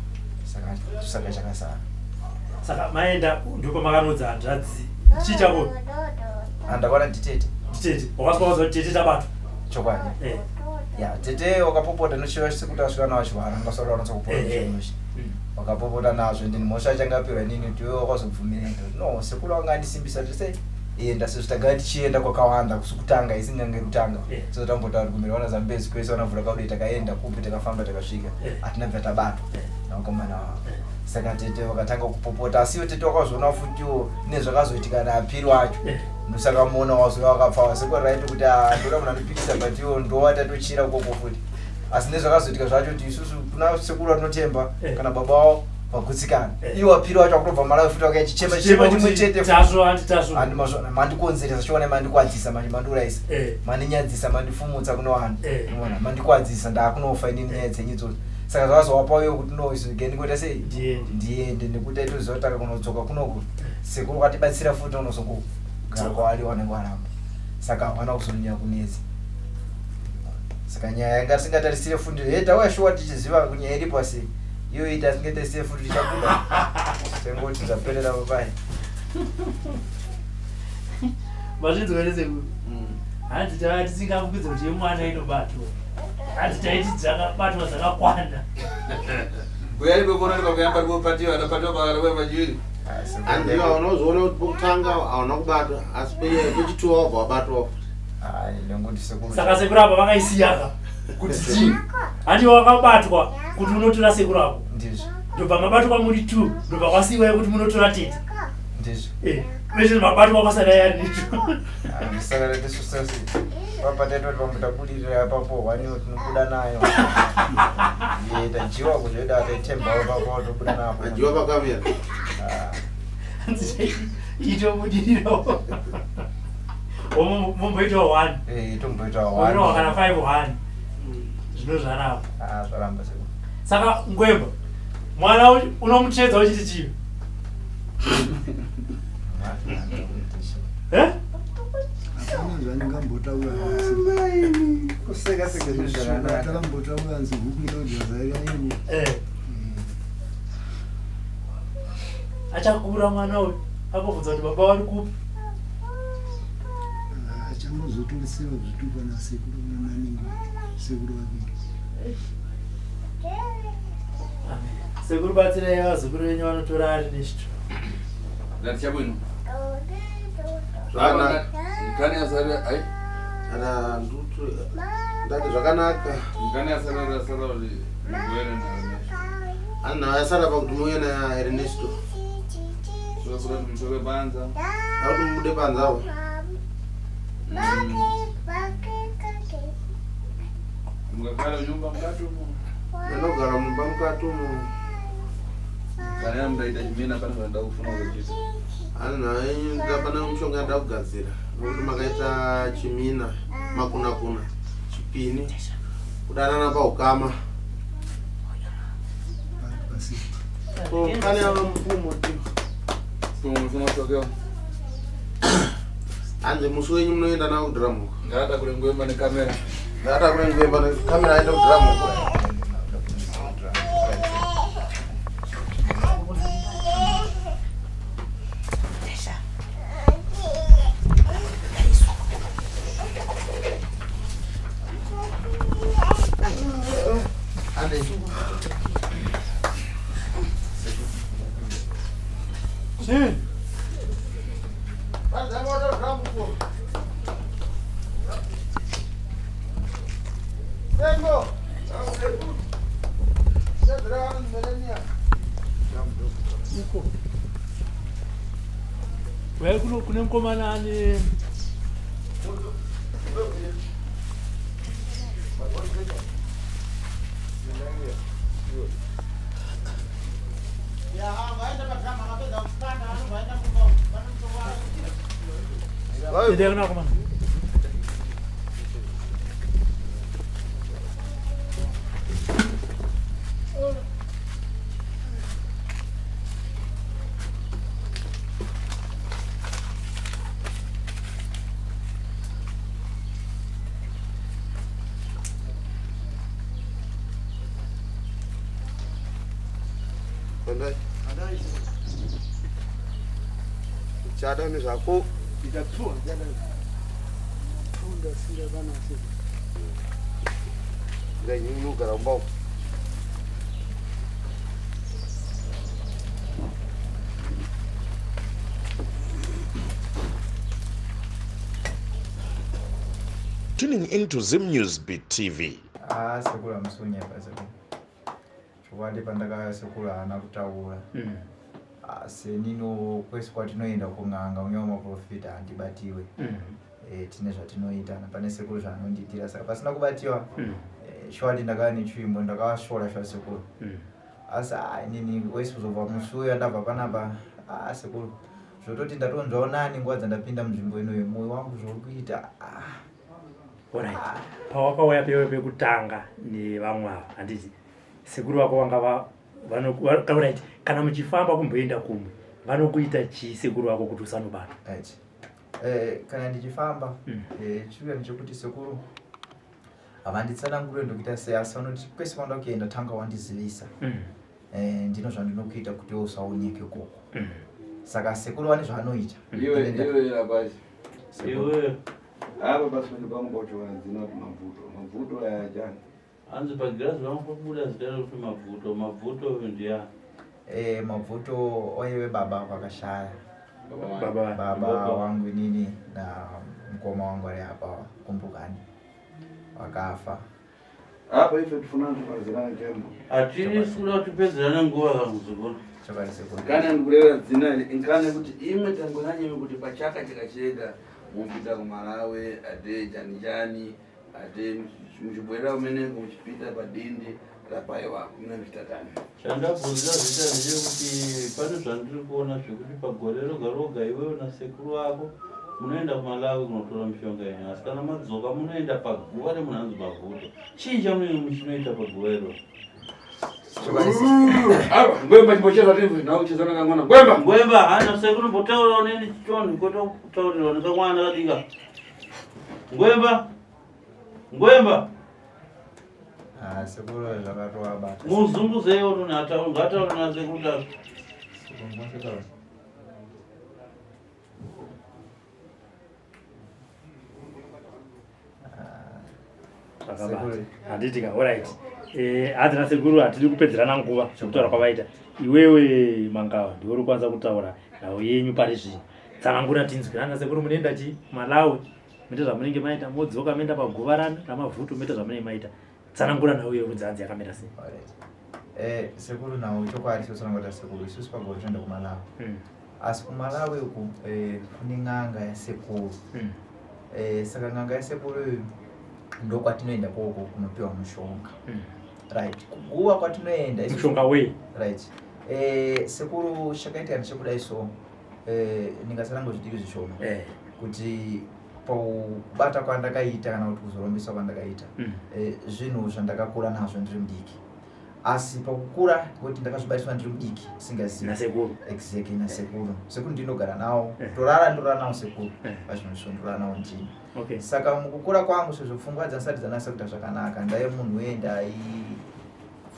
saka chakasara saka maenda ndipo makanodza hanzvadzi chichako andakwana nditete wakaspaudza kuti tete tabatwa chokwadi ya tete wakapopota noshiva sekuti asvika nawachivara ngasaura unotsakupota chinoshi wakapopota nazvo ndini mhosva achangapirwa nini kuti iwe wakazobvumirenda no sekuru wanga andisimbisa tese enda sezvitagara tichienda kwakawanda kusukutanga isingange kutanga so tambotaura kumira wana zambezi kwese wana vhura kaudai takaenda kupi takafamba takasvika hatina bva tabatwa nawakomana wavo saka tete wakatanga kupopota asiwo tete wakazoona futiwo nezvakazoitika naapiri wacho ndosaka muona wazoya wakapfawa sekoraiti kuti ndoda munhu andipikisa but iwo ndowatatochira ukoko futi asi nezvakazoitika zvacho kuti isusu kuna sekuru atinotemba kana baba wavo vagutsikana iwo apiri wacho akutobva malawi futi wakaichichema chema chimwe chete mandikonzeresa chiona mandikwadzisa manje mandiurayisa mandinyadzisa mandifumutsa kuno vanhu unoona mandikwadzisa ndakunofa inini nyaya dzenyu idzodzo saka zvakazowapawo iwo kuti no izogeni kuita sei ndiende nekuti aitozotaka kunodzoka kunoko sekuru kwatibatsira futi unozongogara kwawali wanenge waramba saka hawana kuzonyanya kunetsa saka nyaya yanga tisingatarisire fundiro tauya shuwa tichiziva kunyaya iripo asi iyo ita asingatarisire futi tichabuda tengoti zaperera papai mazvidzwerezekuru hanzi tava tisingafukidza kuti yemwana inobatwa hanzi taiti dzakabatwa dzakakwana uyari kwekuona ndikakuyamba tipatiwa adapatiwa pakarawe pachiviri andiwa unozoona kuti pokutanga hauna kubatwa asi pechituwa wabva wabatwa saka sekuru apa vakaisiyaka kuti chii handi wakabatwa kuti unotora sekuru ako ndobva mabatwa muri 2 ndobva kwasiiwayo kuti munotora tete veshe mabatwa kwasada yari nicho papatetoti pamutabudirira papo waniwo tinobuda nayo tajiwa kuzvoida ataitembawo papo tobuda napo ajiwa pakamera itobudirirawo momboitawo 1 tomboitawo kana 5-1 zvino zvaramba zvaramba seko saka ngwemba mwana unomuchedza uchiti chivi zvandikambotaura takambotaura nzi huku inodzazairaini achakura mwana uyu akobvudza kuti baba wari kupi achangozotorisira zvitupa nasekuru namaningi sekuru vaviri sekuru batsirai vazukuru venyu vanotora ari neshito ngatichabwino Mkani asara ai ana ndutu ndati zvakanaka mkani asara uri ngwere na ana asara pakuti muye na Ernesto zvakura mutore banza auti mude panzawo mugakara nyumba mukatumo ndinogara mumba mukatumo kana mdaita chimena pana zvanda kufuna kuchita ana ndapana mushonga ndakugadzira nokuti makaita chimina makuna chipini kudanana paukama pane ava mupfumo ti mfumo tokeo Anze musi wenyu munoenda nawo kudrum. Ngata kule Ngwemba ne kamera. Ngata kule Ngwemba ne kamera aenda kudrum kule. Sim. Wewe kuna mkomana ni Tidak kenal kemana? Cara ni aku tidak tua jalan. Tunda sila bana sih. dah nyulu kerambau. Tuning into Zim News Beat TV. Sekula msunya basi. Chwali pandaka sekula anakutaura. Senino kwesi kwatinoenda kung'anga unyoma profita andibatiwe. Tine zvatinoita pane sekuru zvanonditira saka pasina kubatiwa shwali ndakani chimbo ndakashola zvasekuru asi inini wesi kuzobva musuyo ndabva panapa sekuru zvototi ndatonzvawo nani nguva dzandapinda munzvimbo inoyo mwoyo wangu zvori kuita Alright. Pawakauya pewe pekutanga nevamwe ava handiti sekuru vako vanga alright kana muchifamba kumboenda kumwe vanokuita chii sekuru vako kuti usanobata? Kana ndichifamba chiuya ndechekuti sekuru havanditsanangure ndokuita sei asi vanoti kwese kwanda kuenda tanga wandizivisa ndino zvandinokuita kuti usaoneke koko saka sekuru vane zvanoita Iwe basi. Iwe Aba basi ndibambocho wanzina mavuto ya jana. anzi pagirazi vanokubuda zidaro kuti mavuto ndia mavuto oyewe baba vakashaya baba wangu nini na mkoma wangu ali hapa kumbukani wakafa Hapa ife tufunana tukazirana jambo. atini sura tupezerana nguva kamuzukuru chokali sekuru Kana ndikulewa zina inkane kuti imwe tango nanye kuti pachaka chikachega mumpita kumalawe ade janijani ade muchibwera umene muchipita padindi rapaiwa kuna vitatani. chandabvunza zita ndechekuti pane zvandiri kuona zvekuti pagore roga roga iwewe nasekuru wako munoenda kumalawi kunotora mishonga yenyu asi kana madzoka munoenda paguva remunhu anzi mavuto chii chamunenge muchinoita paguva iroro? Ngwemba chimbocheza timvu nawo chezana kamwana Ngwemba hana sekuru mbotaurawo neni chitonhi kwete kutaurirawo nekamwana kadika Ngwemba sekuru zvakatoabata muzunguzeiwo tuni ngataure nasekuru tako handiti alright hatina sekuru hatidi kupedzerana nguva zvekutaura kwavaita iwewe Mangawa ndiwe uri kwanza kutaura nhau yenyu pari zvino tsanangura tinzwi hana sekuru munoenda chi Malawi mete zvamunenge maita modzoka moenda paguva rano ramavuto mete zvamunenge maita tsanangura nhau yeyo kunzi yakamira sei? sekuru nawo chokwadi chotsanangura sekuru isusu pagore toenda kumalawi asi kumalawi uku kune n'anga yasekuru saka n'anga yasekuru iyo ndokwatinoenda koko kunopiwa mushonga right kuguva kwatinoenda mushonga wei right sekuru chakaita ndechekudai so ndingatsanangozvidiri zvishoma kuti paubata kwandakaita kana kuti kuzorombesa kwandakaita zvinhu zvandakakura nazvo ndiri mudiki asi pakukura kuti ndakazobatiswa ndiri mudiki singazivi nasekuru exactly nasekuru sekuru ndinogara nawo ndorara nawo sekuru pazvinosvo ndorara nawo ndini okay saka mukukura kwangu sezvofungwa dzasati dzanasa kuita zvakanaka ndaive munhu wendai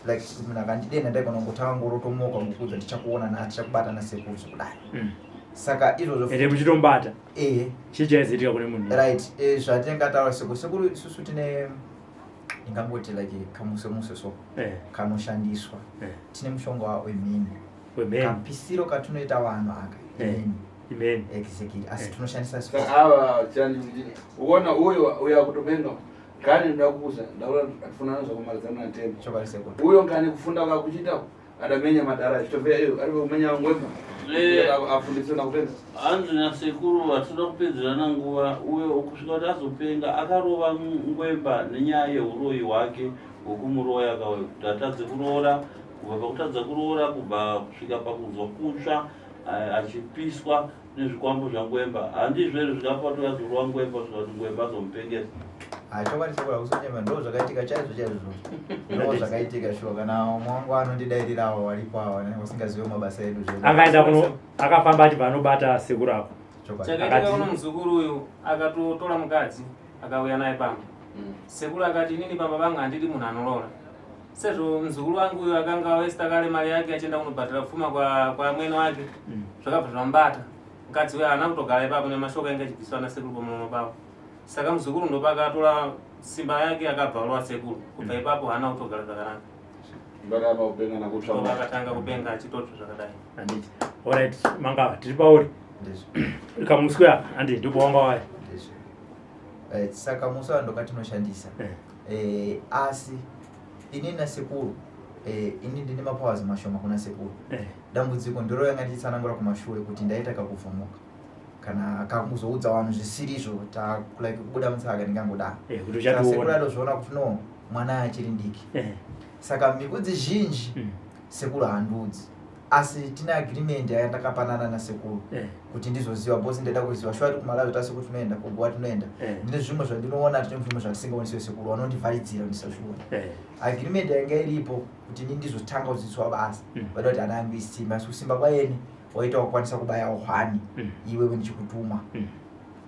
like munhu akandidenda ndaigona kungotanga ngorotomoka ngokudza ndichakuona na tichakubata nasekuru zvekudai saka izvozvo ende muchitombata chichaizitika kune munhu right zvatingataura sekuru isusu tine ndingangoti like kamusemuse so kanoshandiswa tine mushonga wemheni kapisiro katinoita vanhu aka imeni exactly asi tunoshandisa ava chani uona uyo akutopenga kani ndakuza ndaura afunana zvakumalizana natembo uyo kani kufunda kwakuchita adamenya madara chitobveya iyo ari kumenya ngwemba afundiswe nakupenga hanzi nasekuru atinoda kupedzerana nguva uyo kusvika kuti azopenga akarova ngwemba nenyaya yeuroyi hwake hwekumuroya akauya kuti atadze kuroora kubva pakutadza kuroora kubva kusvika pakuzwa kutsva achipiswa nezvikwambo zvangwemba handizvero zvikapatoya zvorova ngwemba kusvika kuti ngwemba azomupengesa chokwadisekura kusonyema ndo zvakaitika chaizvo ndo zvakaitika shuwa kana mwangu anondidairirawo walipo awa usingazive mabasa edu akaenda kuno akafamba achibva anobata sekuru ako chakaitika kuno muzukuru uyu akatotora mukadzi akauya naye pamba sekuru akati inini pamba pangu handidi munhu anolora sezvo muzukuru wangu uyu akanga awesta kale mari yake achienda kunobhatira pfuma kwa mwene wake zvakabva zvambata mukadzi uyu haana kutogara ipapo nemashoko ainge achibviswa nasekuru pamuromo pavo saka muzukuru ndopakatora simba yake akabvarwa sekuru kubva ipapo haana kutogara zvakanaka akatanga kupenga achitotsva zvakadai handiti alright mangava tiri pauri kamuswe handi ndipo wanga waya saka musi ndokatinoshandisa asi ini nasekuru ini ndine mapowers mashoma kuna sekuru dambudziko ndiro yanga nditsanangura kumashure kuti ndaita kakuvhumuka kana akamuzoudza vanhu zvisirizvo like kubuda mutsaka ndingangodaro sekuru adozviona kuti no mwana achiri ndiki saka mikudzi zhinji sekuru handudzi asi tine agreement yandakapanana nasekuru kuti ndizoziva bosi ndaida kuziva shwari kumalawi tasekuru tunoenda kuguwa tunoenda ndine zvimwe zvandinoona tine zvimwe zvatisingaonisiwe sekuru vanondivharidzira ndisazviona agreement yanga iripo kuti ini ndizotanga kudzidziswa basa vada kuti ana angu isimba asi kusimba kwaeni waita wakwanisa kubaya uhani iwewe ndichikutuma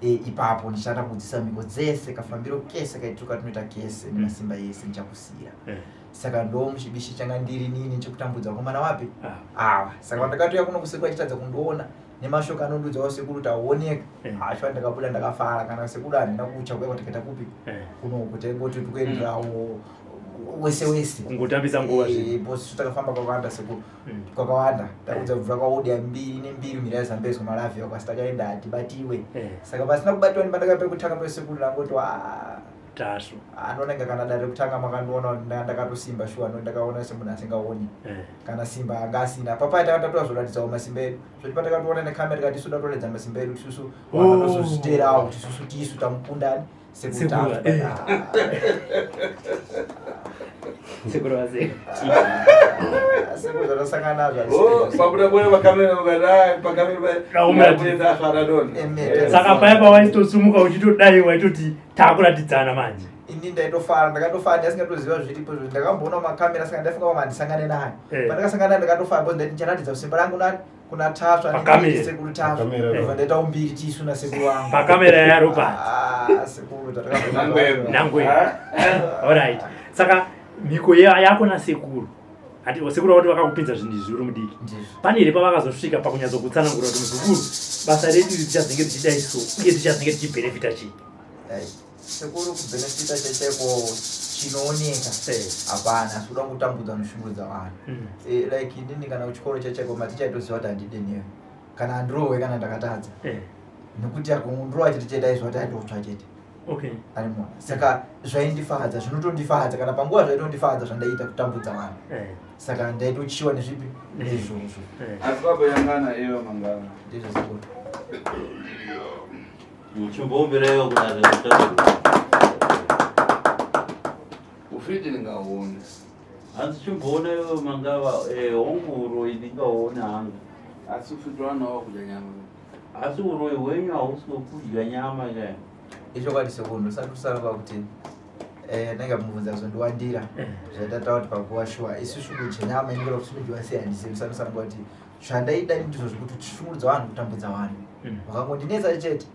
ipapo ndichada kudzidzisa miko dzese kafambiro kese kaituka tunoita kese nemasimba yese ndichakusira saka ndo muchibishi changa ndiri nini chekutambudza komana wapi awa saka pandakatoya kuno kusekuru achitadza kundiona nemashoko anondudzawo sekuru taoneka ashwa ndakabuda ndakafara kana sekuru handina kucha kuya kuteketa kupi kuno kuti ngoti tikuenderawo wese kungotambisa nguva bosi takafamba kwakawanda sekuru kwakawanda takudza kubva kwaudya mbiri mira zambezi kumalavi kwasi takaenda hatibatiwe saka pasina kubatiwa ndipandakape kutanga pesekuru langoti taso anonanga kana dare kutanga makandiona ndakatosimba shuwa ndakaona semunhu asingaoni kana simba anga asina papai takatatoa zvoratidzawo masimba edu zvoti patakatoona nekamera tikati isu datoredza masimba edu tisusu vanatozozviteerawo kuti isusu tiisu tamukundani sekuru zvatasangana saka paipa waitosumuka uchitodai waitoti takuratidzana manje ini ndaitofara ndakatofara ndasingatoziva zviripo ndakamboona makamera saka ndafunga kwama handisangane naye pandakasangana naye ndakatofara bcause ndaiti ndicharatidza kusimba rangu kuna tasva sekuru tasva ndaita umbiri tiisu nasekuru wangu pakamera yaropa sekuru nangwe alright saka miko yako nasekuru hati sekuru vati vakakupinza zvinhu zviri mudiki pane here pavakazosvika pakunyatsokutsanangura kuti muzukuru basa redu richazenge richidai so uye richazenge richibhenefita chii sekuru kubhenefita chachaiko chinooneka hapana asi kuda kutambudza noshungudza vanhu like inini kana kuchikoro chachaiko matichaitoziva kuti handide newe kana handirohwe kana ndakatadza nekuti akundirowa chete chete aizva kuti aitotsva chete arimona saka zvaindifadza zvinotondifadza kana panguva zvaitondifadza zvandaita kutambudza vanhu saka ndaitochiwa nezvipi nezvozvo asi vaboyangana iyo mangana ndizvo sekuru muchimbombireyo kuna ufiti ndingaona hanzi chimbooneyo mangava honguro ndingaona hangu asi ufiti wanawo kudya nyama asi uroyi hwenyu hausi kudya nyama chayo ichokwadi sekuru ndosati kusaramba kuti nanga muvunza zondiwandira zvatata kuti pakuwa shuwa isusu kuchenyama inongera kuti ndiwasiyandise kusana kuti zvandaida ndizvo zvekuti tishungurudza vanhu kutambudza vanhu vakangondinetsa chete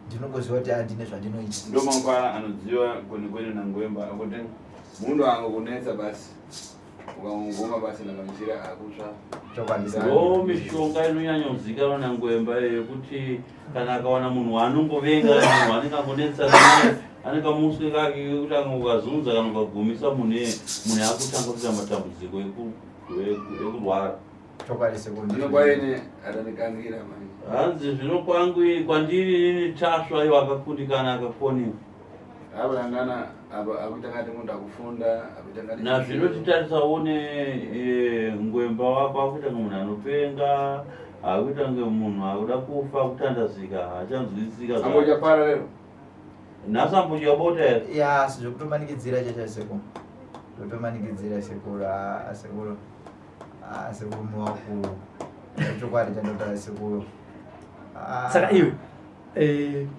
ndinongoziva kuti andine zvandinoita. Ndo Mankhwala anodziwa kwenikweni naNgwemba kuti munhu angokunetsa basi ukangoguma basi nakamchira akutsva ndo mishonga inonyanya kuzikanwa naNgwemba yekuti kana akawana munhu waanongovenga munhu anenge angonetsa naye anenge muswe kake kuti angokazunza kana ukagumisa munhu akutanga kuita matambudziko ekurwara. ndinokwaine atanikangira mani hanzi zvino kwandiri ini tasva iwo akakundikana akakoniwa abalangana akuita ngati munhu akufunda akuita ngati na zvino titarisaone Ngwemba wako akuita munhu anopenga akuita munhu akuda kufa kutandazika achanzwisika ambochapara lero nhasi ambochapota here ya zvokutomanikidzira chachaseko zvotomanikidzira sekuru sekuru sekuru muwakulu chokwadi chandotaura sekuru saka iwe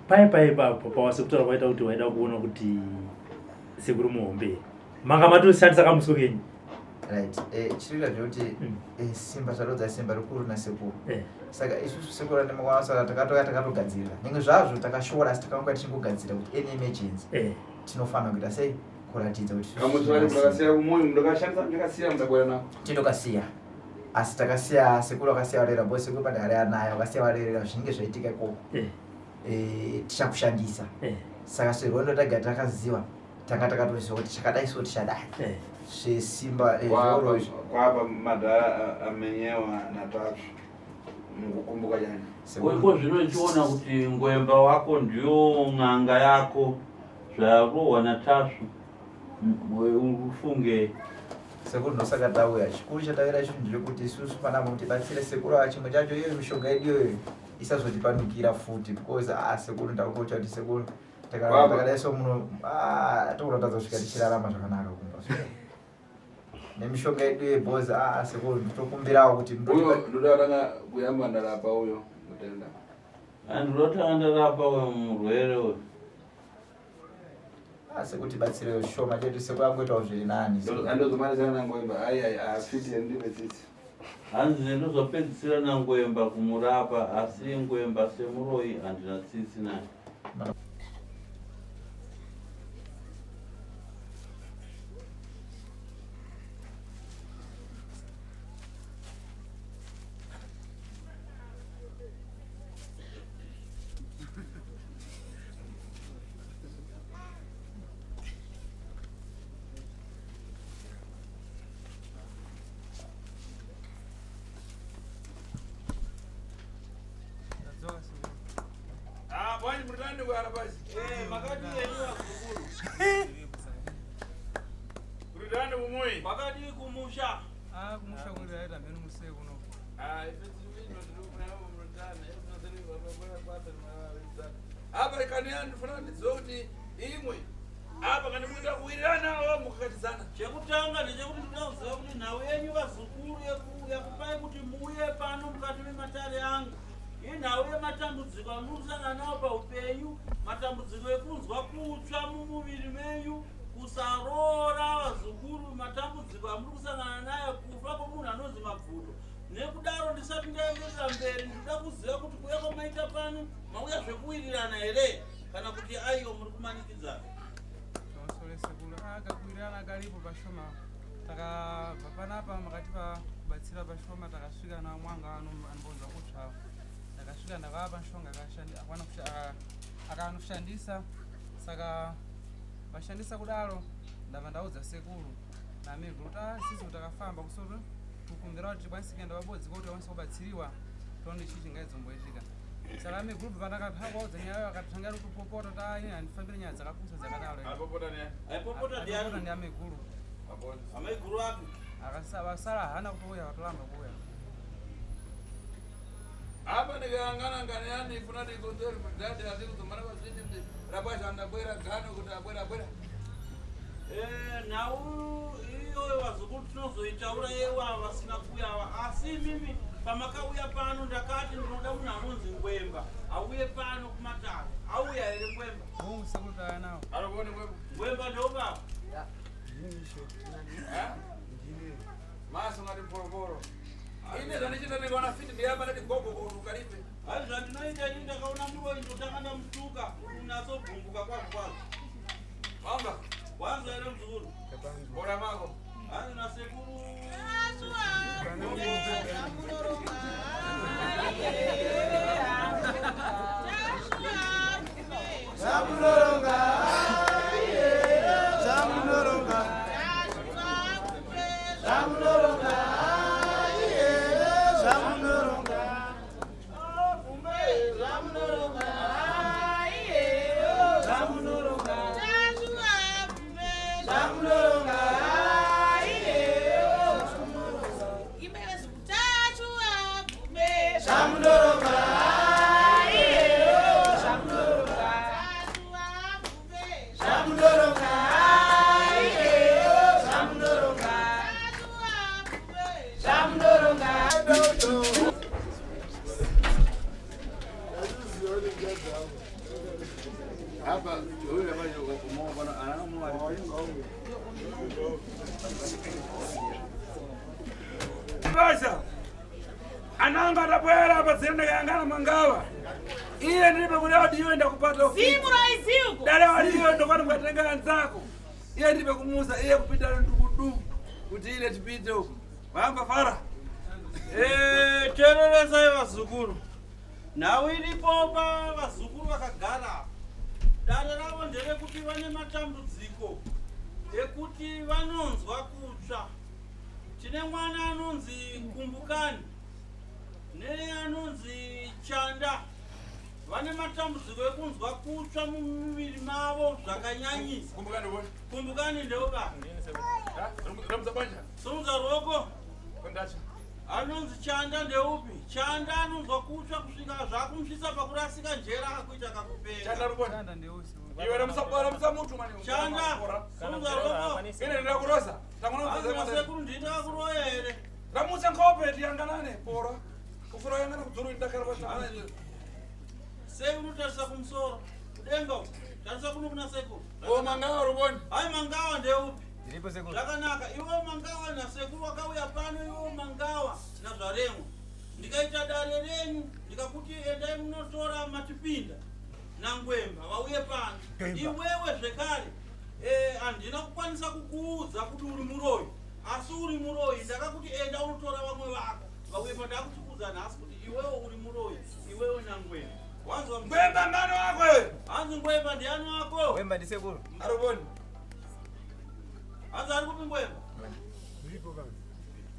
pai papo pawasekutora kwaita kuti waida kuona kuti sekuru muhombe manga matoshandisa kamuso kenyu right chirira zvekuti simba zvarodza simba rikuru nasekuru saka isusu sekuru ndimakwanasara takatogadzirira nyange zvazvo takashora asi takanga tichingogadzira kuti any emergency tinofanira kuita sei kuratidza kuti kamutsvakasiya kumwoyo mundakashandisa ndakasiya mudabwera nako tindokasiya asi takasiya sekuru akasiya varera bo sekuru padare anayo akasiya varerera zvinenge zvaitika ikoko tichakushandisa saka serwendo tagara takaziva tanga takatoziva kuti chakadai so tichadai zvesimba kwapa madhara amenyewa naTatsva mukukumbuka chani ko zvino chiona kuti Ngwemba wako ndiyo n'anga yako zvarohwa naTatsva ufunge sekuru ndosaka tauya chikuru chatawira chinhu ndechekuti isusu panapa mutibatsire sekuru chimwe chacho iyo mishonga yedu iyoyo isazotipanukira futi because sekuru ndakukocha kuti sekuru takadaiso muno tokuratadza kusvika tichirarama zvakanaka kumba nemishonga yedu yebhozi sekuru nditokumbirawo kuti uyo ndodatanga kuyamba ndarapa uyo mutenda ndinotanga ndarapa uyo murwere uyo sekuti batsire shoma chedu sekuru angoitawo zviri nani andozomanisana naNgwemba afiti ndive tsitsi hanzi ndozopedzisira naNgwemba kumurapa asi Ngwemba semuroyi handina tsitsi naye Bwana mrudani kwa basi. Makati yenyewe akukuru. Mrudani mumoi. Makati kumusha. Kumusha kule aita mbenu museko no. Ifeti mimi ndo kuna mrudani. Hapa ikaniani fulani zoti imwe. Hapa kana mwenda kuirana au mukatizana. Chekutanga ndechekuti ndinoziva kuti nawe yenyu vazukuru yakupai kuti muuye pano mukati mematare angu. Inawe matambudziko amusangana nawo paupenyu, matambudziko ekunzwa kutsva mumuviri menyu, kusarora vazukuru, matambudziko amuri kusangana nayo, kufa kwomunhu anonzi Mabvuto. Nekudaro ndisati ndaenderera mberi ndinoda kuziva kuti kuuya kwamaita pano mauya zvekuwirirana here kana kuti aiyo muri kumanikidzana. Tamusole sekuru akakuwirirana kalipo pashoma. Takabva panapa makati pakubatsira pashoma takasvika namwanga anobonza kutsva. Akasvika ndakapa mishonga akanoshandisa saka vashandisa kudaro ndabva ndaudza sekuru nameguru kuti sisi kuti akafamba kusoro kukumbira kuti tikwanise kuenda pabodzi kuti akwanise kubatsiriwa toone chii chingaidzomboitika saka ameguru pandakatauza nyaya akatanga kutopopota kuti handifambire nyaya dzakapusa dzakadaro Aipopota ndi ameguru ameguru api akasara hana kutouya akatoramba kuuya hapa nikangana ngani ifuna ndikonzeri mudhadhi azikuzomana kwazviti kuti rapasha ndabwera gano kuti abwera nhau iyoyo vazukuru tinozoitaura yewa vasina kuyawa asi mimi pamakauya pano ndakati ndinoda munhu anonzi Ngwemba auye pano kumatare. Auya here Ngwemba? Ngwemba ndobaba. Maso ngati mporoboro. Ine zanichita ndikaona fiti ndiyamba ndati gogo ukalipe. Hayi zvandinoita ini ndakaona ndiwo indotanga mtuka unazobvumbuka kwazvo. Wamba Wanza here mzukuru? bora mako. Hayi nasekuru. Hapa yule ambaye umeona bwana anaamua alipenda. Basa. Ananga ndapera hapa zenda yangana mangawa. Ile ndipo kule audio enda kupata ofisi. Simu raisi huko. Dale walio ndo kwani mkatenga nzako. Ile ndipo kumuza ile kupita ndugudu. Kuti ile tupite huko. Wamba fara. Tereresa vazukuru. Nawe iripo vazukuru vakagara. Dare ravo nderekuti vane matambudziko ekuti vanonzwa kutsva. Tine mwana anonzi Kumbukani neanonzi Chanda. Vane matambudziko ekunzwa kutsva mumiviri mavo zvakanyanyisa. Kumbukani wona. Kumbukani ndeuba. Ramza banja. Sunza roko. Kondacha. Anonzi Chanda ndeupi? Chanda anonzwa kutsva kusvika zvakumshisa pakurasika njera akuita kakupera. Chanda rubona. Chanda ndeusi. Iwe ramsabora msamutu mani. Chanda. Sunza roko. Ine ndakurosa. Tamona mzee sekuru ndita kuroya here. Ramusa ngope tiyanganane pora. Kufura yangana kudzuru ndakara basa. Sei unotarisa kumusoro. Dengo. Tarisa kuno kuna sekuru. O mangawa ruboni. Hai mangawa ndeupi? Ndiripo sekuru. Zvakanaka. Iwo mangawa na sekuru wakauya pano iwo mangawa na zvaremo. Ndikaita dare renyu ndikakuti endai munotora matipinda na Ngwemba vauye pano. Iwewe zvekare andina kukwanisa kukuudza kuti uri muroyi. Asi uri muroyi ndakakuti enda unotora vamwe vako. Vauye pano ndakutikudza nhasi kuti iwewe uri muroyi. Iwewe na Ngwemba. Wanzwa Ngwemba ngano wako. Hanzi Ngwemba ndiani wako? Ngwemba ndi sekuru. Aruboni. Hanzi ari kupi Ngwemba? Ndiripo baba.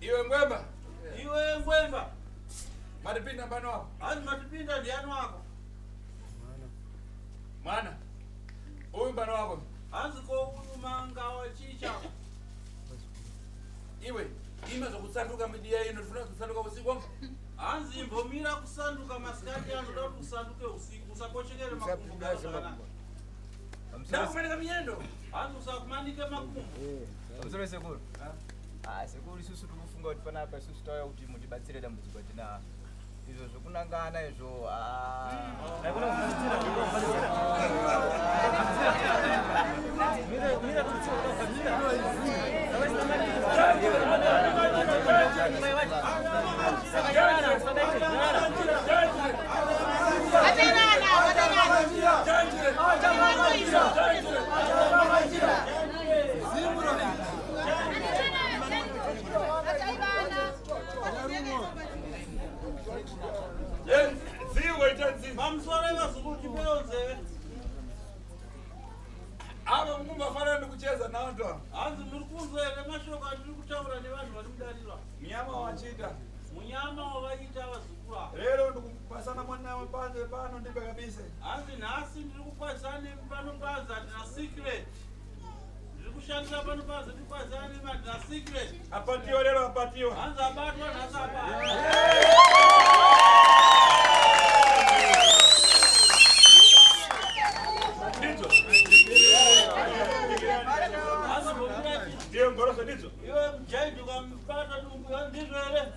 Iwe Ngwemba. Iwe Ngwemba. Matipinda mbano wako. Hanzi matipinda ndiani wako? Mwana. Uyu mbano wako. Hanzi ko uyu mangawa chicha. Iwe ima zokusanduka midia ino tufuna kusanduka usiku wangu. Hanzi imbomira kusanduka masikati anoda kuti usanduke usiku usakochekere makumbo kana. Ndakumanika miendo. Hanzi usakumanike makumbo. Amsore sekuru. Sekuru isusu tikufunga kuti panapa isusu tauya kuti mutibatsire dambudziko tina izvo zvokunangana izvo Mamsore vazukuru chipeonzeve. Ava mkumba fana ndikucheza na watu. Hanzi muri kunzwa ere mashoko atiri kutaura nevanhu vari mudarira. Munyama wachita. Munyama wavaita vazukuru ava. Lero ndikupasana mwana wapanze pano ndibe kabisa. Hanzi nhasi ndiri kukwazana pano panze hatina secret. Ndiri kushandisa pano panze ndiri kukwazana nemadhina secret. Apatiwa lero apatiwa. Hanzi abatwa nhasi abatwa. Ndiyo ngoroso ndizo. Iwe mjaidi ukampata ndizvo ere?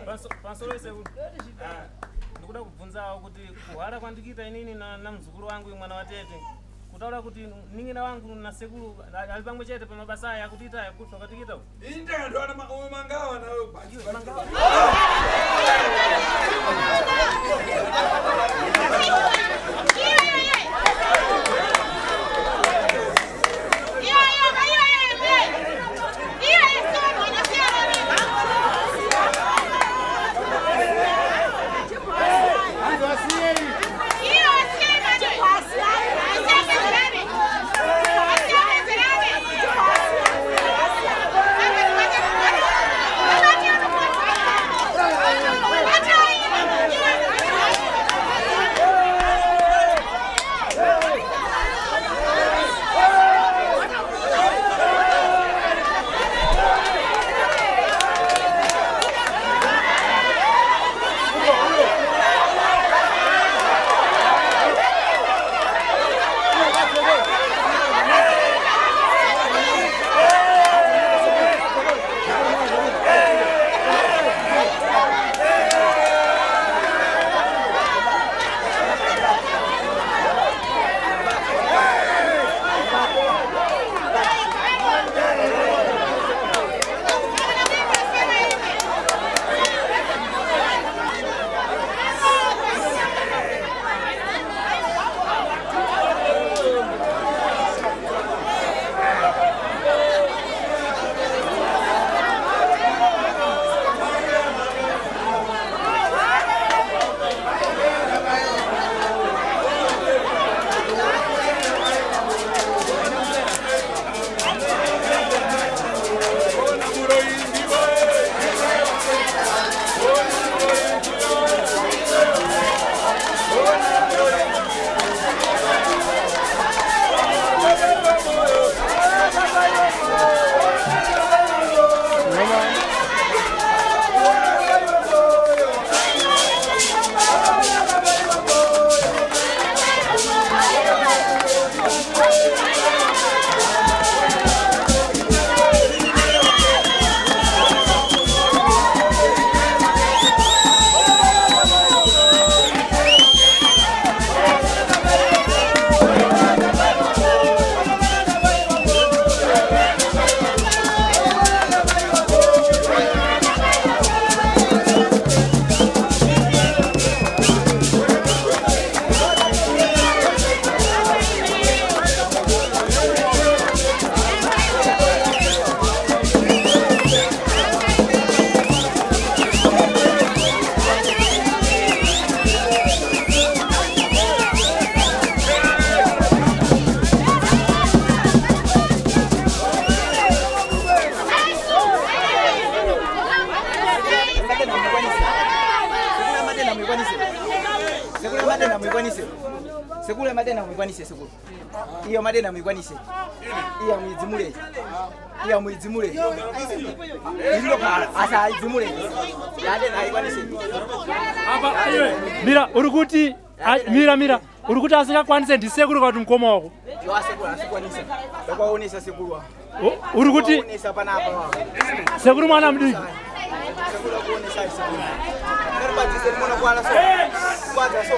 Pansolo sekulu. Ndikuda kubvunzawo kuti kuhara kwandikita inini na mzukuru wangu mwana wa tete. Kutaura kuti ningina wangu na sekulu ali pamwe chete pamabasa aya kutita yakusha katikita. Inda ndo ana mangawa na wewe baki. Mangawa. Sekule madena mwikwanise sekule. Iyo madena mwikwanise. Iya mwizimule. Iya mwizimule. Iyo kala asa izimule. Madena mwikwanise. Aba mira urukuti mira urukuti asingakwanise ndisekuru kuti mkoma wako. Yo asekuru asikwanisa. Bakwaonesa sekuru. Urukuti onesa panapa. Sekuru mwana mdiki. Sekuru kuonesa sekuru. Nerba tise mwana kwala so. Kwaza so.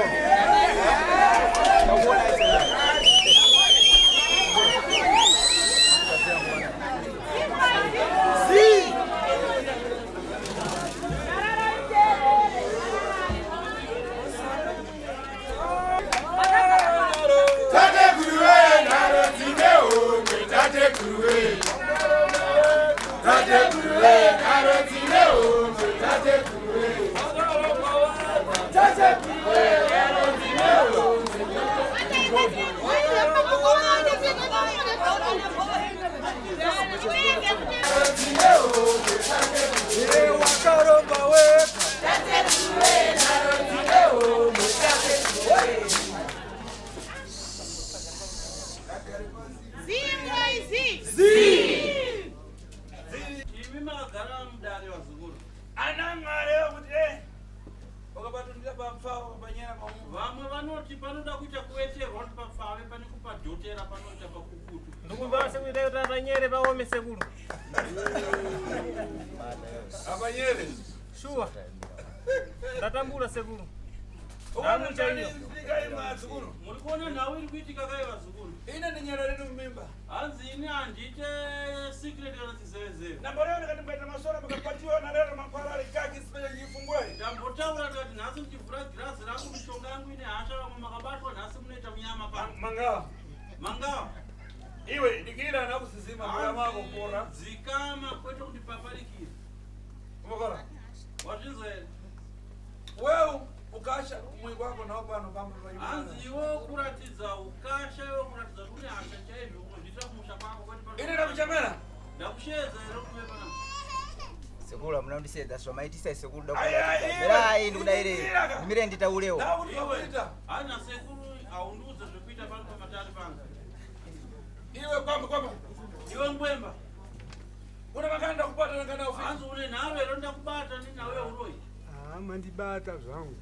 Sure. Ndatambula sekulu. Mulikuona nawe iri kuitika kai vazukuru. Ina ni nyara redu mimba. Hanzi ini andite secret kana tizevezeve. Na mbona ngati mbaita masora mukapatiwa na lero makwara ali kaki sipeja jifungwe. Ndambotaura ndati nhasi mchivhura girasi rangu mishonga yangu ine hasha vamwe makabatwa nhasi munoita munyama pano. Mangawa. Iwe dikira na kusizima mwana wako pora. Zikama kwete kuti paparikira. Umokora. Wazvinzwa here? Wewe ukasha mwili wako na pano pamwe pa. Hanzi iwo kuratidza ukasha iwo kuratidza kuti hasha chaizvo unozviita kumusha kwako kwete pa. Ine ndakuchamera. Ndakushedza here kumbe pana. Sekula munandisedza so maitisa sekulu dakuda ndikudaire ndimire nditaulewo Ana sekulu aunduza zvekuita pano pamatari panga. Iwe kwamba Iwe Ngwemba una makanda kupata ngana ofisi. Hanzi une nawe ero ndakubata ni nawe uroi. Mandibata zvangu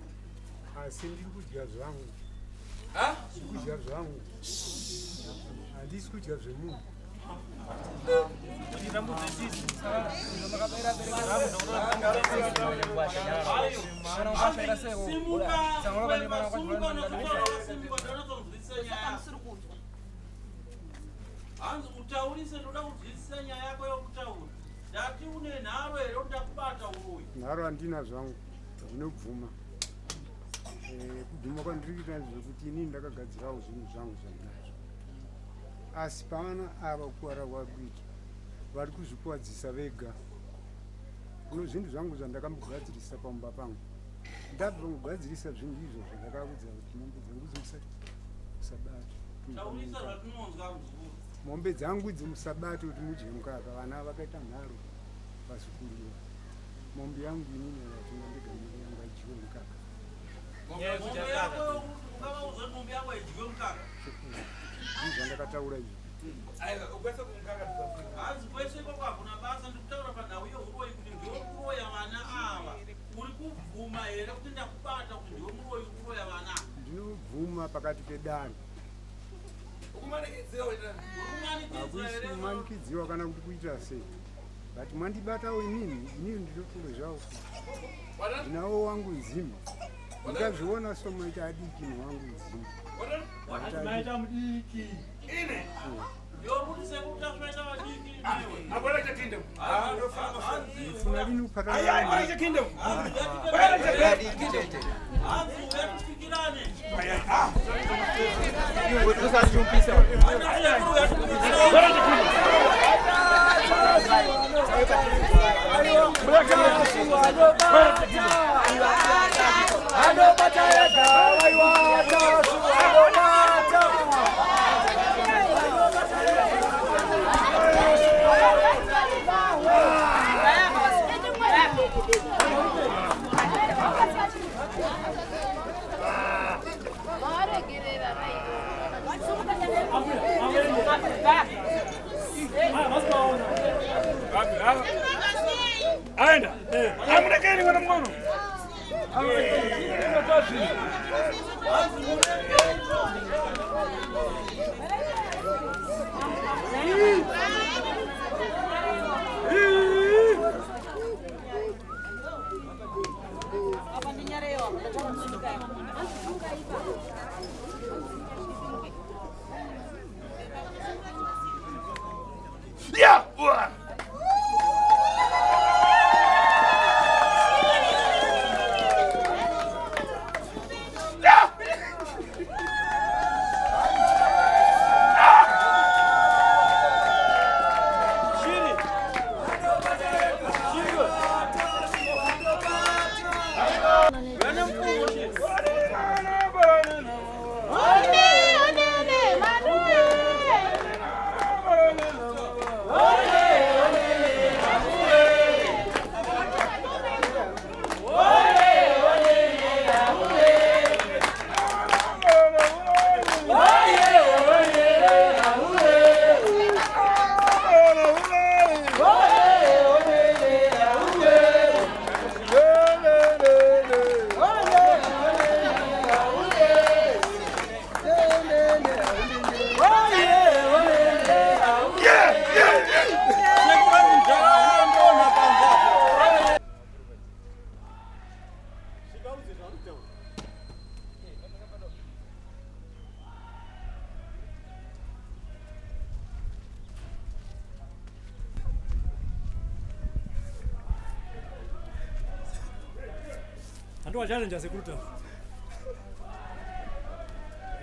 asi ndiri kudya zvangu. Kudya zvangu handisi kudya zvemunhu. Hanzi utaurise ndoda kunzwisisa nyaya yako yokutaura. Ndati une nharo ero ndakubata uroi. Nharo handina zvangu zvinobvuma. Kubvuma kwandiri kuita zvekuti inini ndakagadzirawo zvinhu zvangu zvandinazvo. Asi pavana ava kukwara kwakuita vari kuzvikuwadzisa vega. Kuno zvinhu zvangu zvandakambogadzirisa pamba pangu. Ndabva kugadzirisa zvinhu izvo zvandakakudza kuti mombe dzangu dzimusabata. Taurisa zvatinonzwa muzukuru. Mombe dzangu dzimusabata kuti mudye mukaka. Vana vakaita nharo vazukuru. Mombe yangu inini yakatunga ndegamiri yangu idyiwe mukaka. Mombe yako ukavauza mombe yako idyiwe mukaka. Zvandakataura izvo. Aiwa ukwese kumukaka tuzafika. Hanzi kwese kwako hakuna basa ndikutaura panhau yeuroi kuti ndiwe kuroya vana ava. Uri kubvuma here kuti ndakubata kuti ndiwe muroi kuroya vana. Ndinobvuma pakati pedare. Ukumanikidziwa ita. Hakuisi kumanikidziwa kana kuti kuita sei. But mwandibatawo inini ndinotore zvavo. Ndinawo wangu nzima. Ndikazviona somaita adiki newangu nzima. Maita mudiki. Ine. Yokuti sekutasvaita vadiki newe. Abona chakinde. Ndifuna lini kupata. Abona chakinde. Adiki tete. Hanzi uyatufikirane. Iwe tusachumpisa. Aenda. Amulekeni mwana mkono. Yeah. Bana Andu wa challenge asekuta.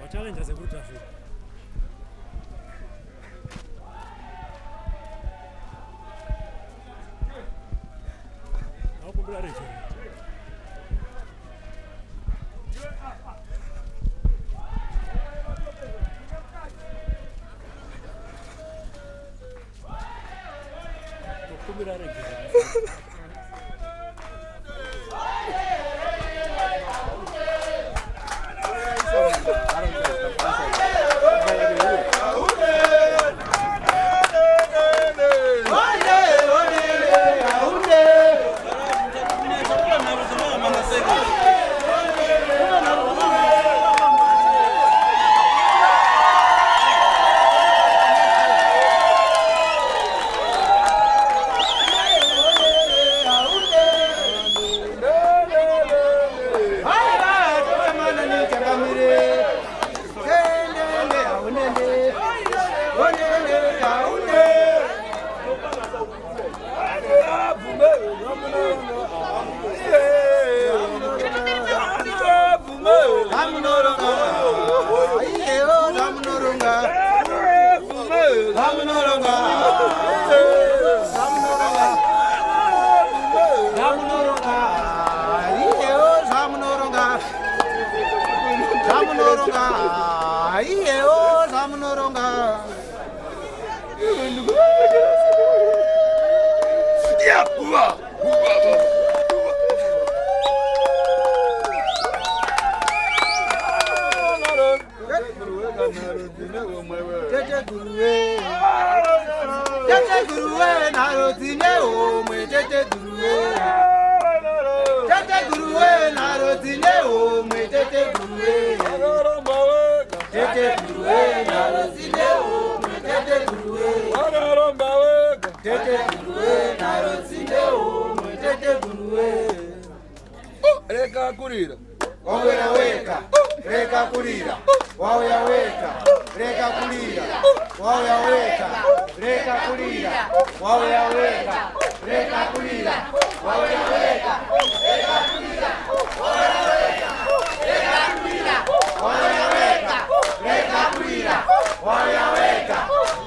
Wa challenge asekuta. Au kumbula recho. Kumbula recho. Reka kurira. Wawera weka. Reka kurira. Wawera weka. Reka kurira. Wawera weka. Reka kurira. Wawera weka. Reka kurira. Wawera weka. Reka kurira. Wawera weka. Reka kurira. Wawera weka. Reka kurira. Wawera weka.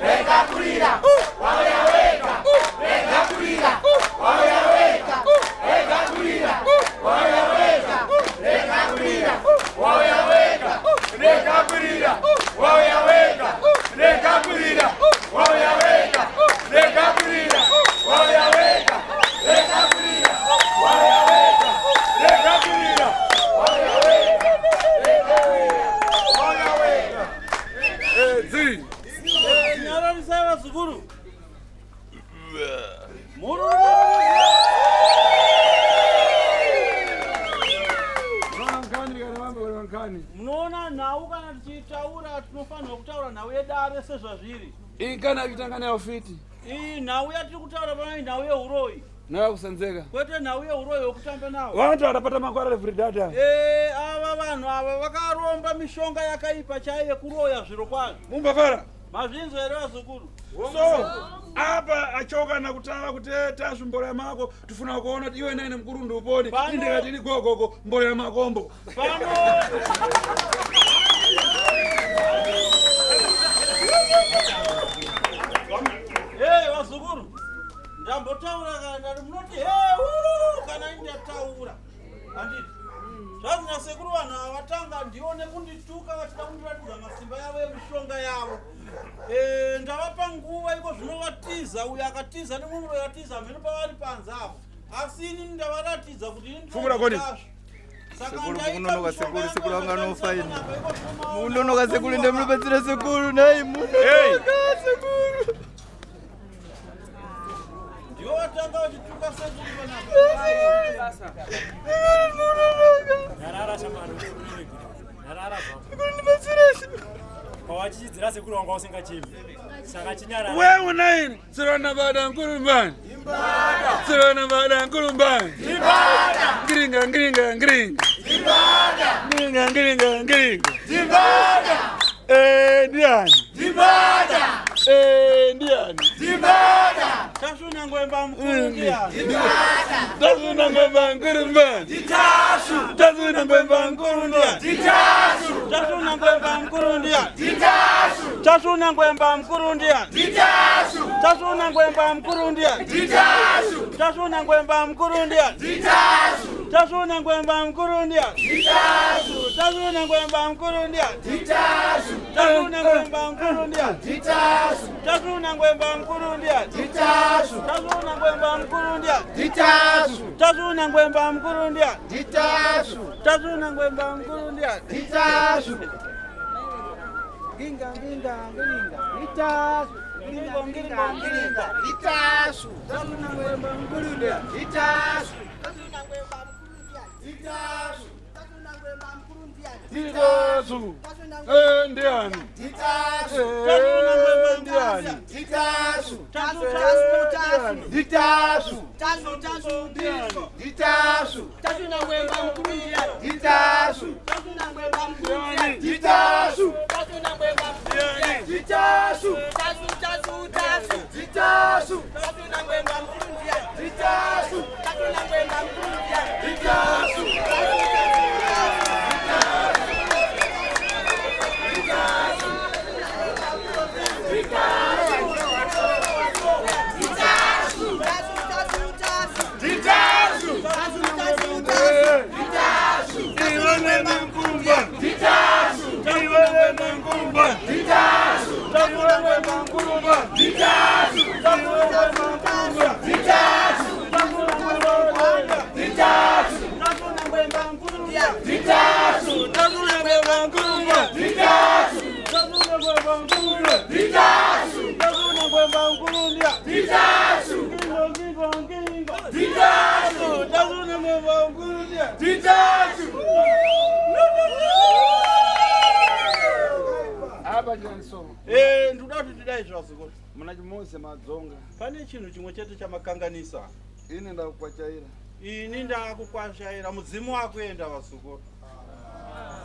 Reka kurira. Wawera weka. Reka kurira. Wawera weka. Reka kurira. Wawera weka. Reka kurira. Wawera weka. Reka kurira. Wawera weka. Reka kurira. Wawera weka. Reka kurira. Wawera weka. Reka kurira. Wawera weka. Reka kurira. Wawera weka. Reka kurira. Wawera weka. Zi. Nyarani sawa Zukuru. Muru. Mnaona nau kana tichitaura tinofanira kutaura nau yedare sezvazviri. Ikana kitangana ofiti. Nau yatiri kutaura pano nau yehuroyi. Nawe kusanzeka. Kwete nau yehuroyi yokutamba nawo. Vantu varapata makwara refridata. Ava vanhu ava vakaromba mishonga yakaipa chaiye kuroya zviro kwazvo. Mumbafara. Mazvinzo here Vazukuru. So, apa achoka na kutaka kuteta mbola mako tufuna kuona iwe nene mkuru ndo upone ndikati ni gogogo mbola makombo. Pano. Vazukuru. Ndambotaura kana munoti kana ndataura. Anditi. Zvazina sekuru vanhu avatanga ndione kundituka vachida kundiratidza masimba yavo emishonga yavo. Ndavapa nguva iko zvinovatiza uyo akatiza nemumwe akatiza mhino pavari panze apo. Asi inini ndavaratidza kuti ini Fumura koni. Sekuru munonoka sekuru sekuru anganofa ini. Munonoka sekuru ndemulibetsera sekuru nayi munonoka sekuru. Ndiwo watanga vachituka sekuru panapa. Narara shamanu. Narara zva. Ndibetsera. Pawachidzidzira sekuru wanga usingachimi. Saka chinyara. Wewe unaini? Sirona bada nkuru mbani. Sona bada nkulumba. Ngiringa ngiringa ngiringa. Ngiringa ngiringa ngiringa. Ndiani. Ndiani. Tashuna ngwemba mkuru ndiani. Tashuna ngwemba mkuru ndiani. Tashuna ngwemba mkuru ndiani. Tashuna ngwemba mkuru ndiani. Tashuna ngwemba mkuru ndiani. Tashuna ngwemba mkuru ndiani. Tashuna ngwemba mkuru ndiani. Tashuna ngwemba mkuru ndiani. Tashuna ngwemba mkuru ndiani. Tashuna ngwemba mkuru ndiani. Tashuna ngwemba mkuru ndiani. Tashuna ngwemba mkuru ndiani. Tashuna ngwemba mkuru ndiani. Tashuna ngwemba mkuru ndiani. Ginga ginga ginga itasu. Ginga ginga ginga itasu. Tashuna ngwemba mkuru ndiani. Itasu. Tashuna ngwemba mkuru ndiani. Itasu. Tashuna ngwemba mkuru ndiani. Titasu. Ndiani. Titasu. Ndiani. Titasu. Titasu. Titasu. Tashuna ngwemba mkuru ndiani. Titasu. Tashuna ngwemba mkuru ndiani. Titasu. Tashuna ngwemba mkuru ndiani. Titasu. Titasu. Tashuna ngwemba mkuru ndiani. Titasu. Tashuna ngwemba mkuru ndiani. Titasu. Ndudati tidai zvazvo munachimose madzonga pane chinhu chimwe chete chamakanganisa ini ndakukwachaira ini ndakukwashaira mudzimu wakuenda vasukuru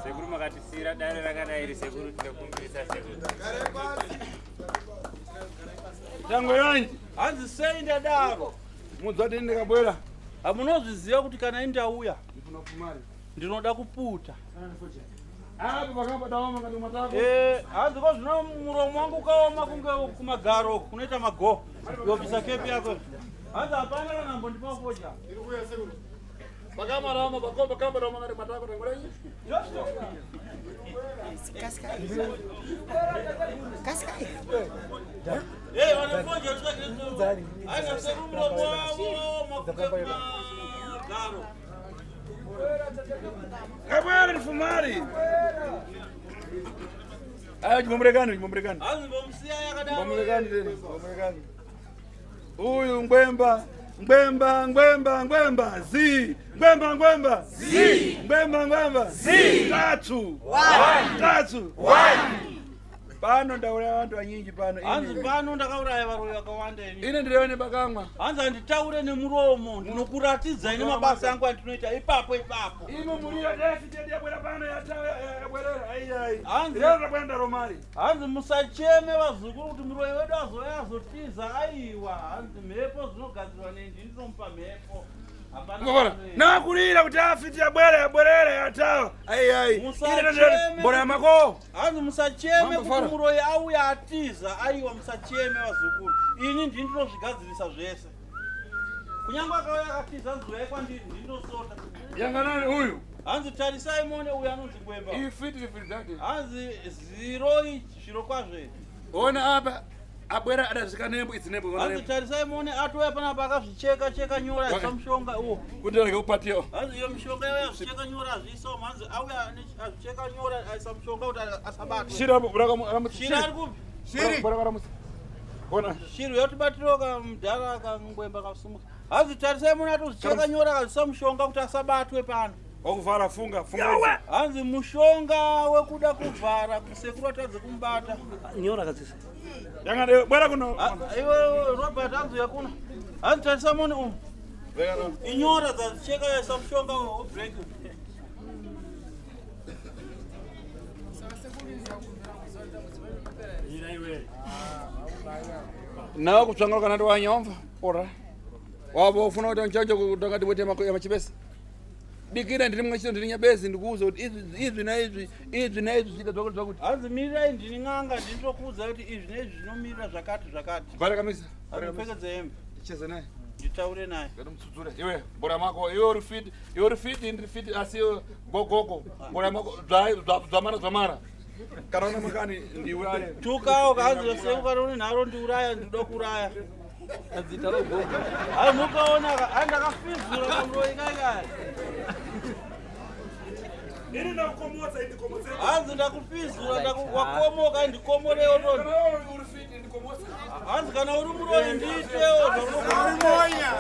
sekuru makatisira dare rakadai iri sekuru tinokumbirisa sekuru tango yanji hanzi sei ndadaro mudzati ndikabwera hamunozviziva kuti kana indauya ndinoda kuputa Hapo pakamba daoma ngati matako. Hanzi kwa zvino muromo wangu ukaoma kunge kumagaro kunoita mago. Yobvisa kepi yako. Hanzi hapana kana mbondipa foja. Iri kuya sekuru. Pakama daoma pakomba kamba daoma ngati matako tangora iyi. Kaska. Wana foja tutakira. Haina sekuru muromo wao makugaro. Kabara nifumari. Ayo jimomrekani. Hanzi bomsiya yakadaro. Bomrekani tena, bomrekani. Uyu ngwemba. Zi. Tatu. Pano ndauraya vantu vanyinji pano. Hanzi pano ndakauraya varoyi vakawanda ini. Ine ndireone pakamwa. Hanzi handitaure nemuromo, ndinokuratidza ine mabasa angu andinoita ipapo. Imo murira desi jadi yabwera pano yabwerera. Ai. Hanzi lero takwenda romari. Hanzi musacheme vazukuru kuti muroyi wedu azoya azotiza aiwa. Hanzi mhepo dzinogadzirwa nendi ndinomupa mhepo. Ngora nakulira kuti afiti yabwerere yatawa. Ai. Mbora yamako. Hanzi musacheme kuti muroyi auya atiza aiwa musacheme vazukuru. Ini ndinozvigadzirisa zvese. Kunyangwa akauya akatiza nzwe kwandiri ndindosota. Yanganani uyu? Hanzi tarisai muone uyu anonzi Ngwemba. Ifiti zake. Hanzi ziroi zviro kwazve. Ona apa abwera adazika nembo idzinembo. Hanzi tarisai muone atoya panapa akazvicheka nyora samushonga uwo. Kuti ndeke upatiyo. Hanzi iyo mishonga yazvicheka nyora zviso hanzi auya azvicheka nyora samushonga kuti asabatwe. Shira burakamutsi. Shira ari kupi? Shiri. Burakamutsi. Ona. Shiri yotibatiroka mudhara kangwemba kasumuka. Hanzi tarisai muone atozvicheka nyora kasamushonga kuti asabatwe pano. Okuvhara funga. Hanzi mushonga wekuda kuvhara kusekuru atadze kumbata. Nyora kadzisa. Yangade bwera kuno. Iwe Robert hanzi yakuna. Hanzi tarisa mone inyora dzacheka yaisa mushonga webreak. nawe kutsvanga kana ndiwanyomva ora wavo ufuna kuti nchacho kutangati wete machibesi dikira ndiri mumwe chito ndiri nyabezi ndikuuza kuti izvi naizvi zviita zvakuti hanzi mirirai ndini n'anga ndinokuudza kuti izvi naizvi zvinomirira zvakati bhara kamisa pfekedza hembe ndicheze naye nditaure naye mutsutsurei iwe bhora mako iwe uri fiti ndiri fiti asi iwe gogoko bhora mako zvamara kana une mukani ndiuraye tukawo kazi seukana une nharo ndiuraya ndinoda kuuraya adzita rogogo hai mukaona andakafizura kamuroikaikaya ini ndakukomodza indikomodze hanzi ndakufizura wakomoka ndikomorewo toni uri fiti ndikomodze hanzi kana uri muroi ndiitewo zvaurimonya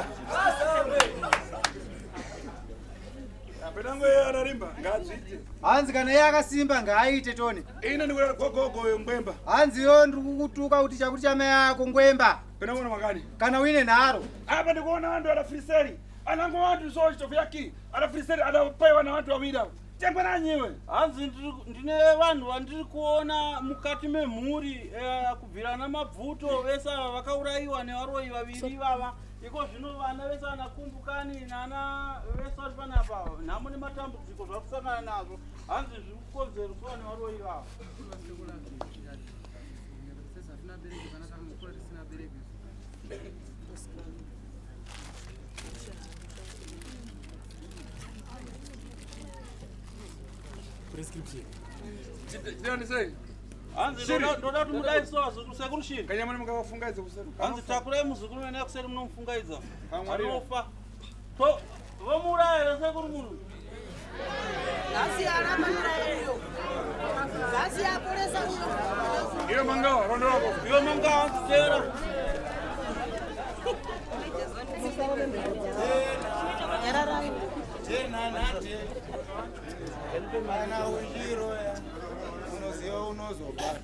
penango iye anarimba ngadzvite hanzi kana iye akasimba ngaaite toni ine ndikuda gogogo ngwemba hanzi yo ndiri kukutuka kuti chakuti chamai yako ngwemba penango makani kana uine nharo apa ndikuona vantu anafiriseri anango vantu so chitofu yaki anafiriseri anapaiwa navantu vavira tembwananyiwe hanzi ndine vanhu vandiri kuona mukati memhuri kubvirana mabvuto vese ava vakaurayiwa nevaroi vaviri ivava iko zvino vana vese vana kumbukani nana vese vari panapa nhamo nematambudziko zvari kusangana nazvo hanzi zviri kukonzerwa nevaroi ivava prescription ndiyani sei hanzi ndoda kuti mudaisowa sekuru shiri kanyamani mukavafungaidza kuseri hanzi takurai muzukuru wene kuseri munomufungaidza anofa vomuuraya sekuru munhu iyo mangawa rondo rako iyo mangawa hanzitera mana ujiro ya unoziva unozobata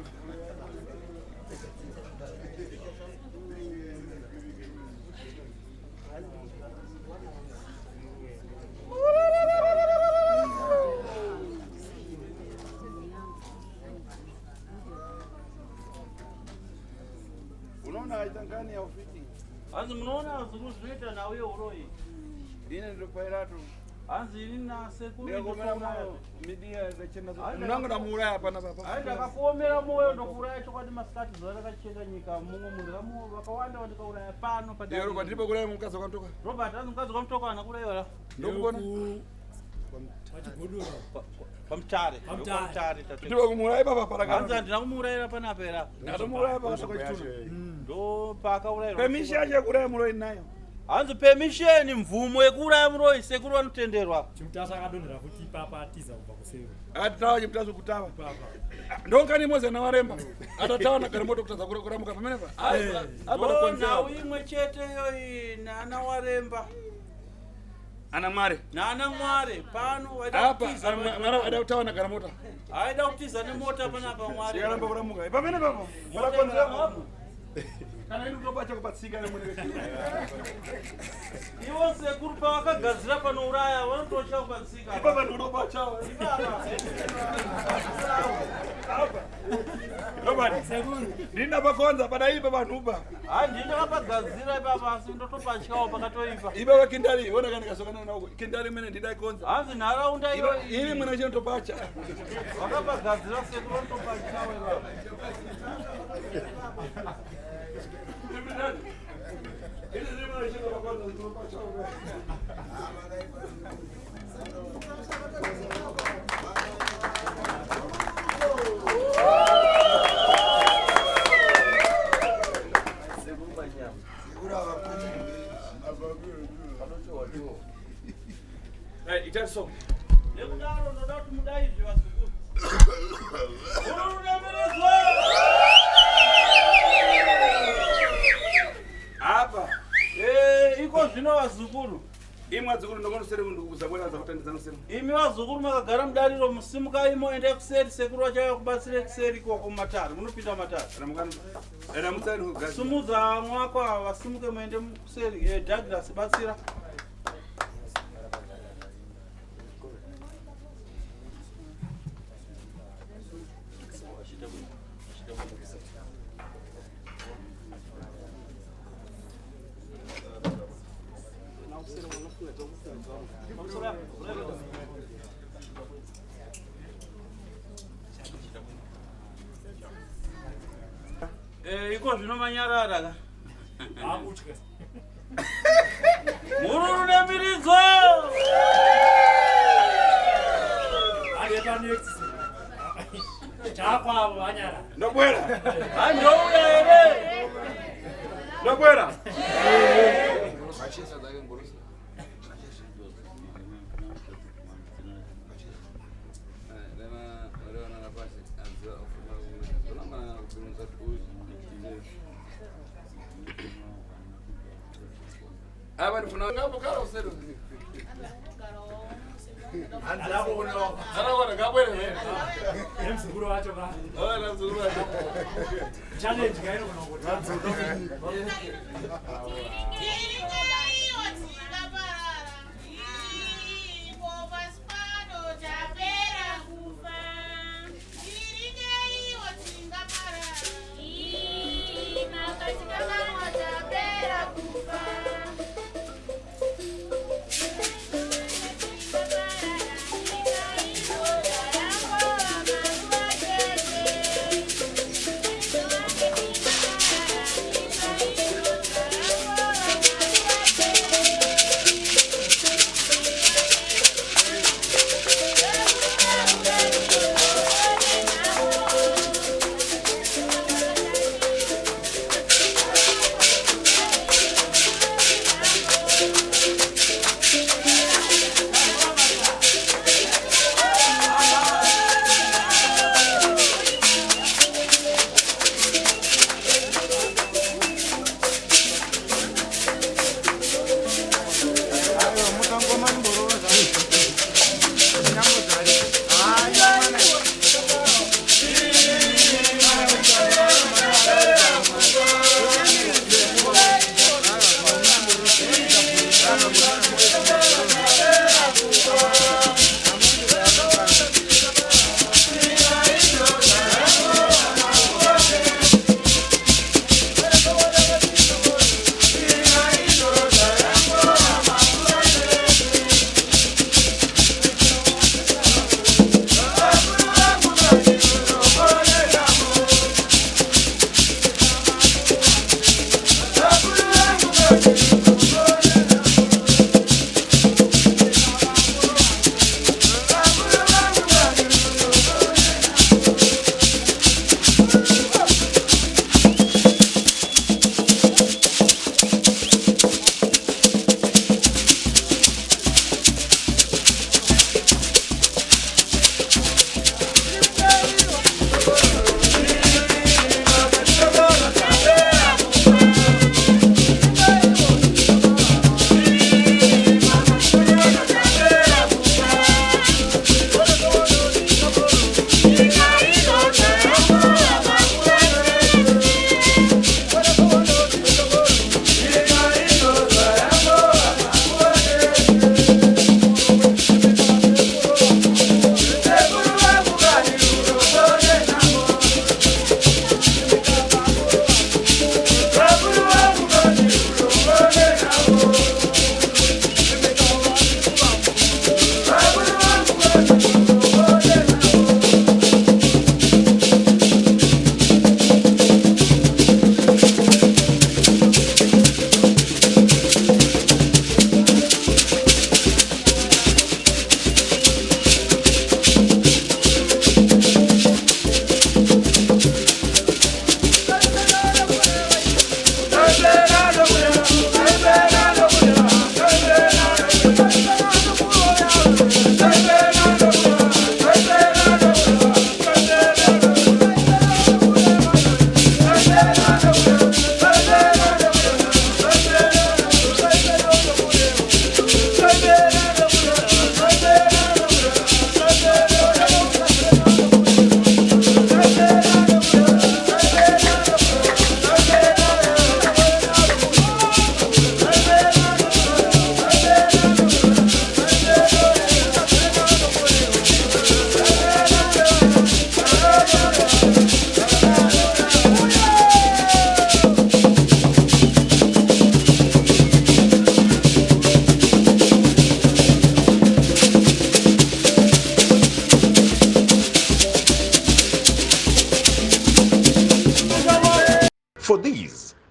unoona aita ngani ya ufiti hanzi munoona zvikuru zvinoita nauye uroi ine ndiropairato hanzi ini nasekuru midiya zachena ndamuuraya pana papa hai ndakakuomera mwoyo ndokuuraya chokwadi masikati zuva rakacheka nyika mumwe munhu vakawanda vandikauraya pano padero kwandiripo kuraya mukadzi wakamtoka robert hanzi mukadzi wakamtoka ana kuraiwa ndokukona pamutare ndipo kumuuraya papa hanzi handina kumuurayira panapa era ndatomuuraya pakasvika chituna ndo paakaurayirwa permission yacho yekuraya muroi nayo hanzi permission mvumo yekuuraya muroi sekuru vanotenderwa chimutasa akadonhera kuti ipapa atiza kubva kusero atitawa chimutaso kutava ndongani moze nawaremba atatawa nagaremoto kutadza kuramuka pamenepa nhau imwe chete iyoyi naana waremba ana mware naana mware pano mwari aida kutawa nagaramota aida kutiza nemota panapa mwari sikaramba kuramuka pamenepapo murakonzeramo kana iri kutopacha kupatsika nemune ivo sekuru pavakagadzira panouraya vanotosha kupatsika ipapa ndinopachawa ndinda pakonza padaipa vanhupa handindakapagadzira ipapa asi ndotopatyawo pakatoipa ipapa kindari ona kana kasokana nako kindari mene ndidaikonza hanzi nharaunda iyo ini mwena chinotopacha vakapagadzira sekuru vanotopatyawo ipapa itariso nekudaro ndoda kuti mudaizve vazukuru unorunemerezwa apa iko zvino vazukuru Imwe adzukuru ndongona usere kundukubuza bwera za kutandiza nosema. Imi wazukuru makagara mudariro musimuka imo ende kuseri sekuru wachayo kubatsire kuseri kwa kumatari munopinda matari. Ramukana. Era mutsari kugaza. Sumuza mwako wasimuke muende kuseri Douglas batsira. Iko zvinomanyarara ka. Akutya. Mururu nemiridzo. Ayeta next. Chakwa vanyara. Ndobwera. Andouya ere. Ndobwera. Machisa dake ngorosa. Aba ndifuna ngapo kala usero. Andala kuona. Ara ngabwere. Emsukuru wacho ka. Na mzukuru wacho. Challenge gaino kunokuta.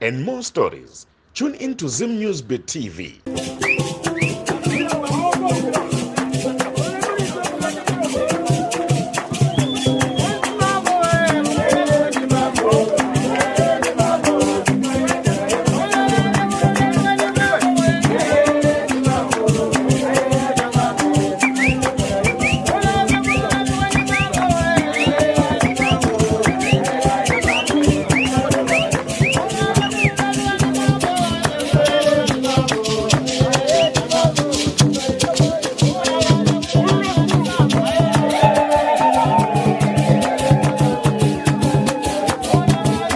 and more stories. Tune into Zim Newsbeat TV.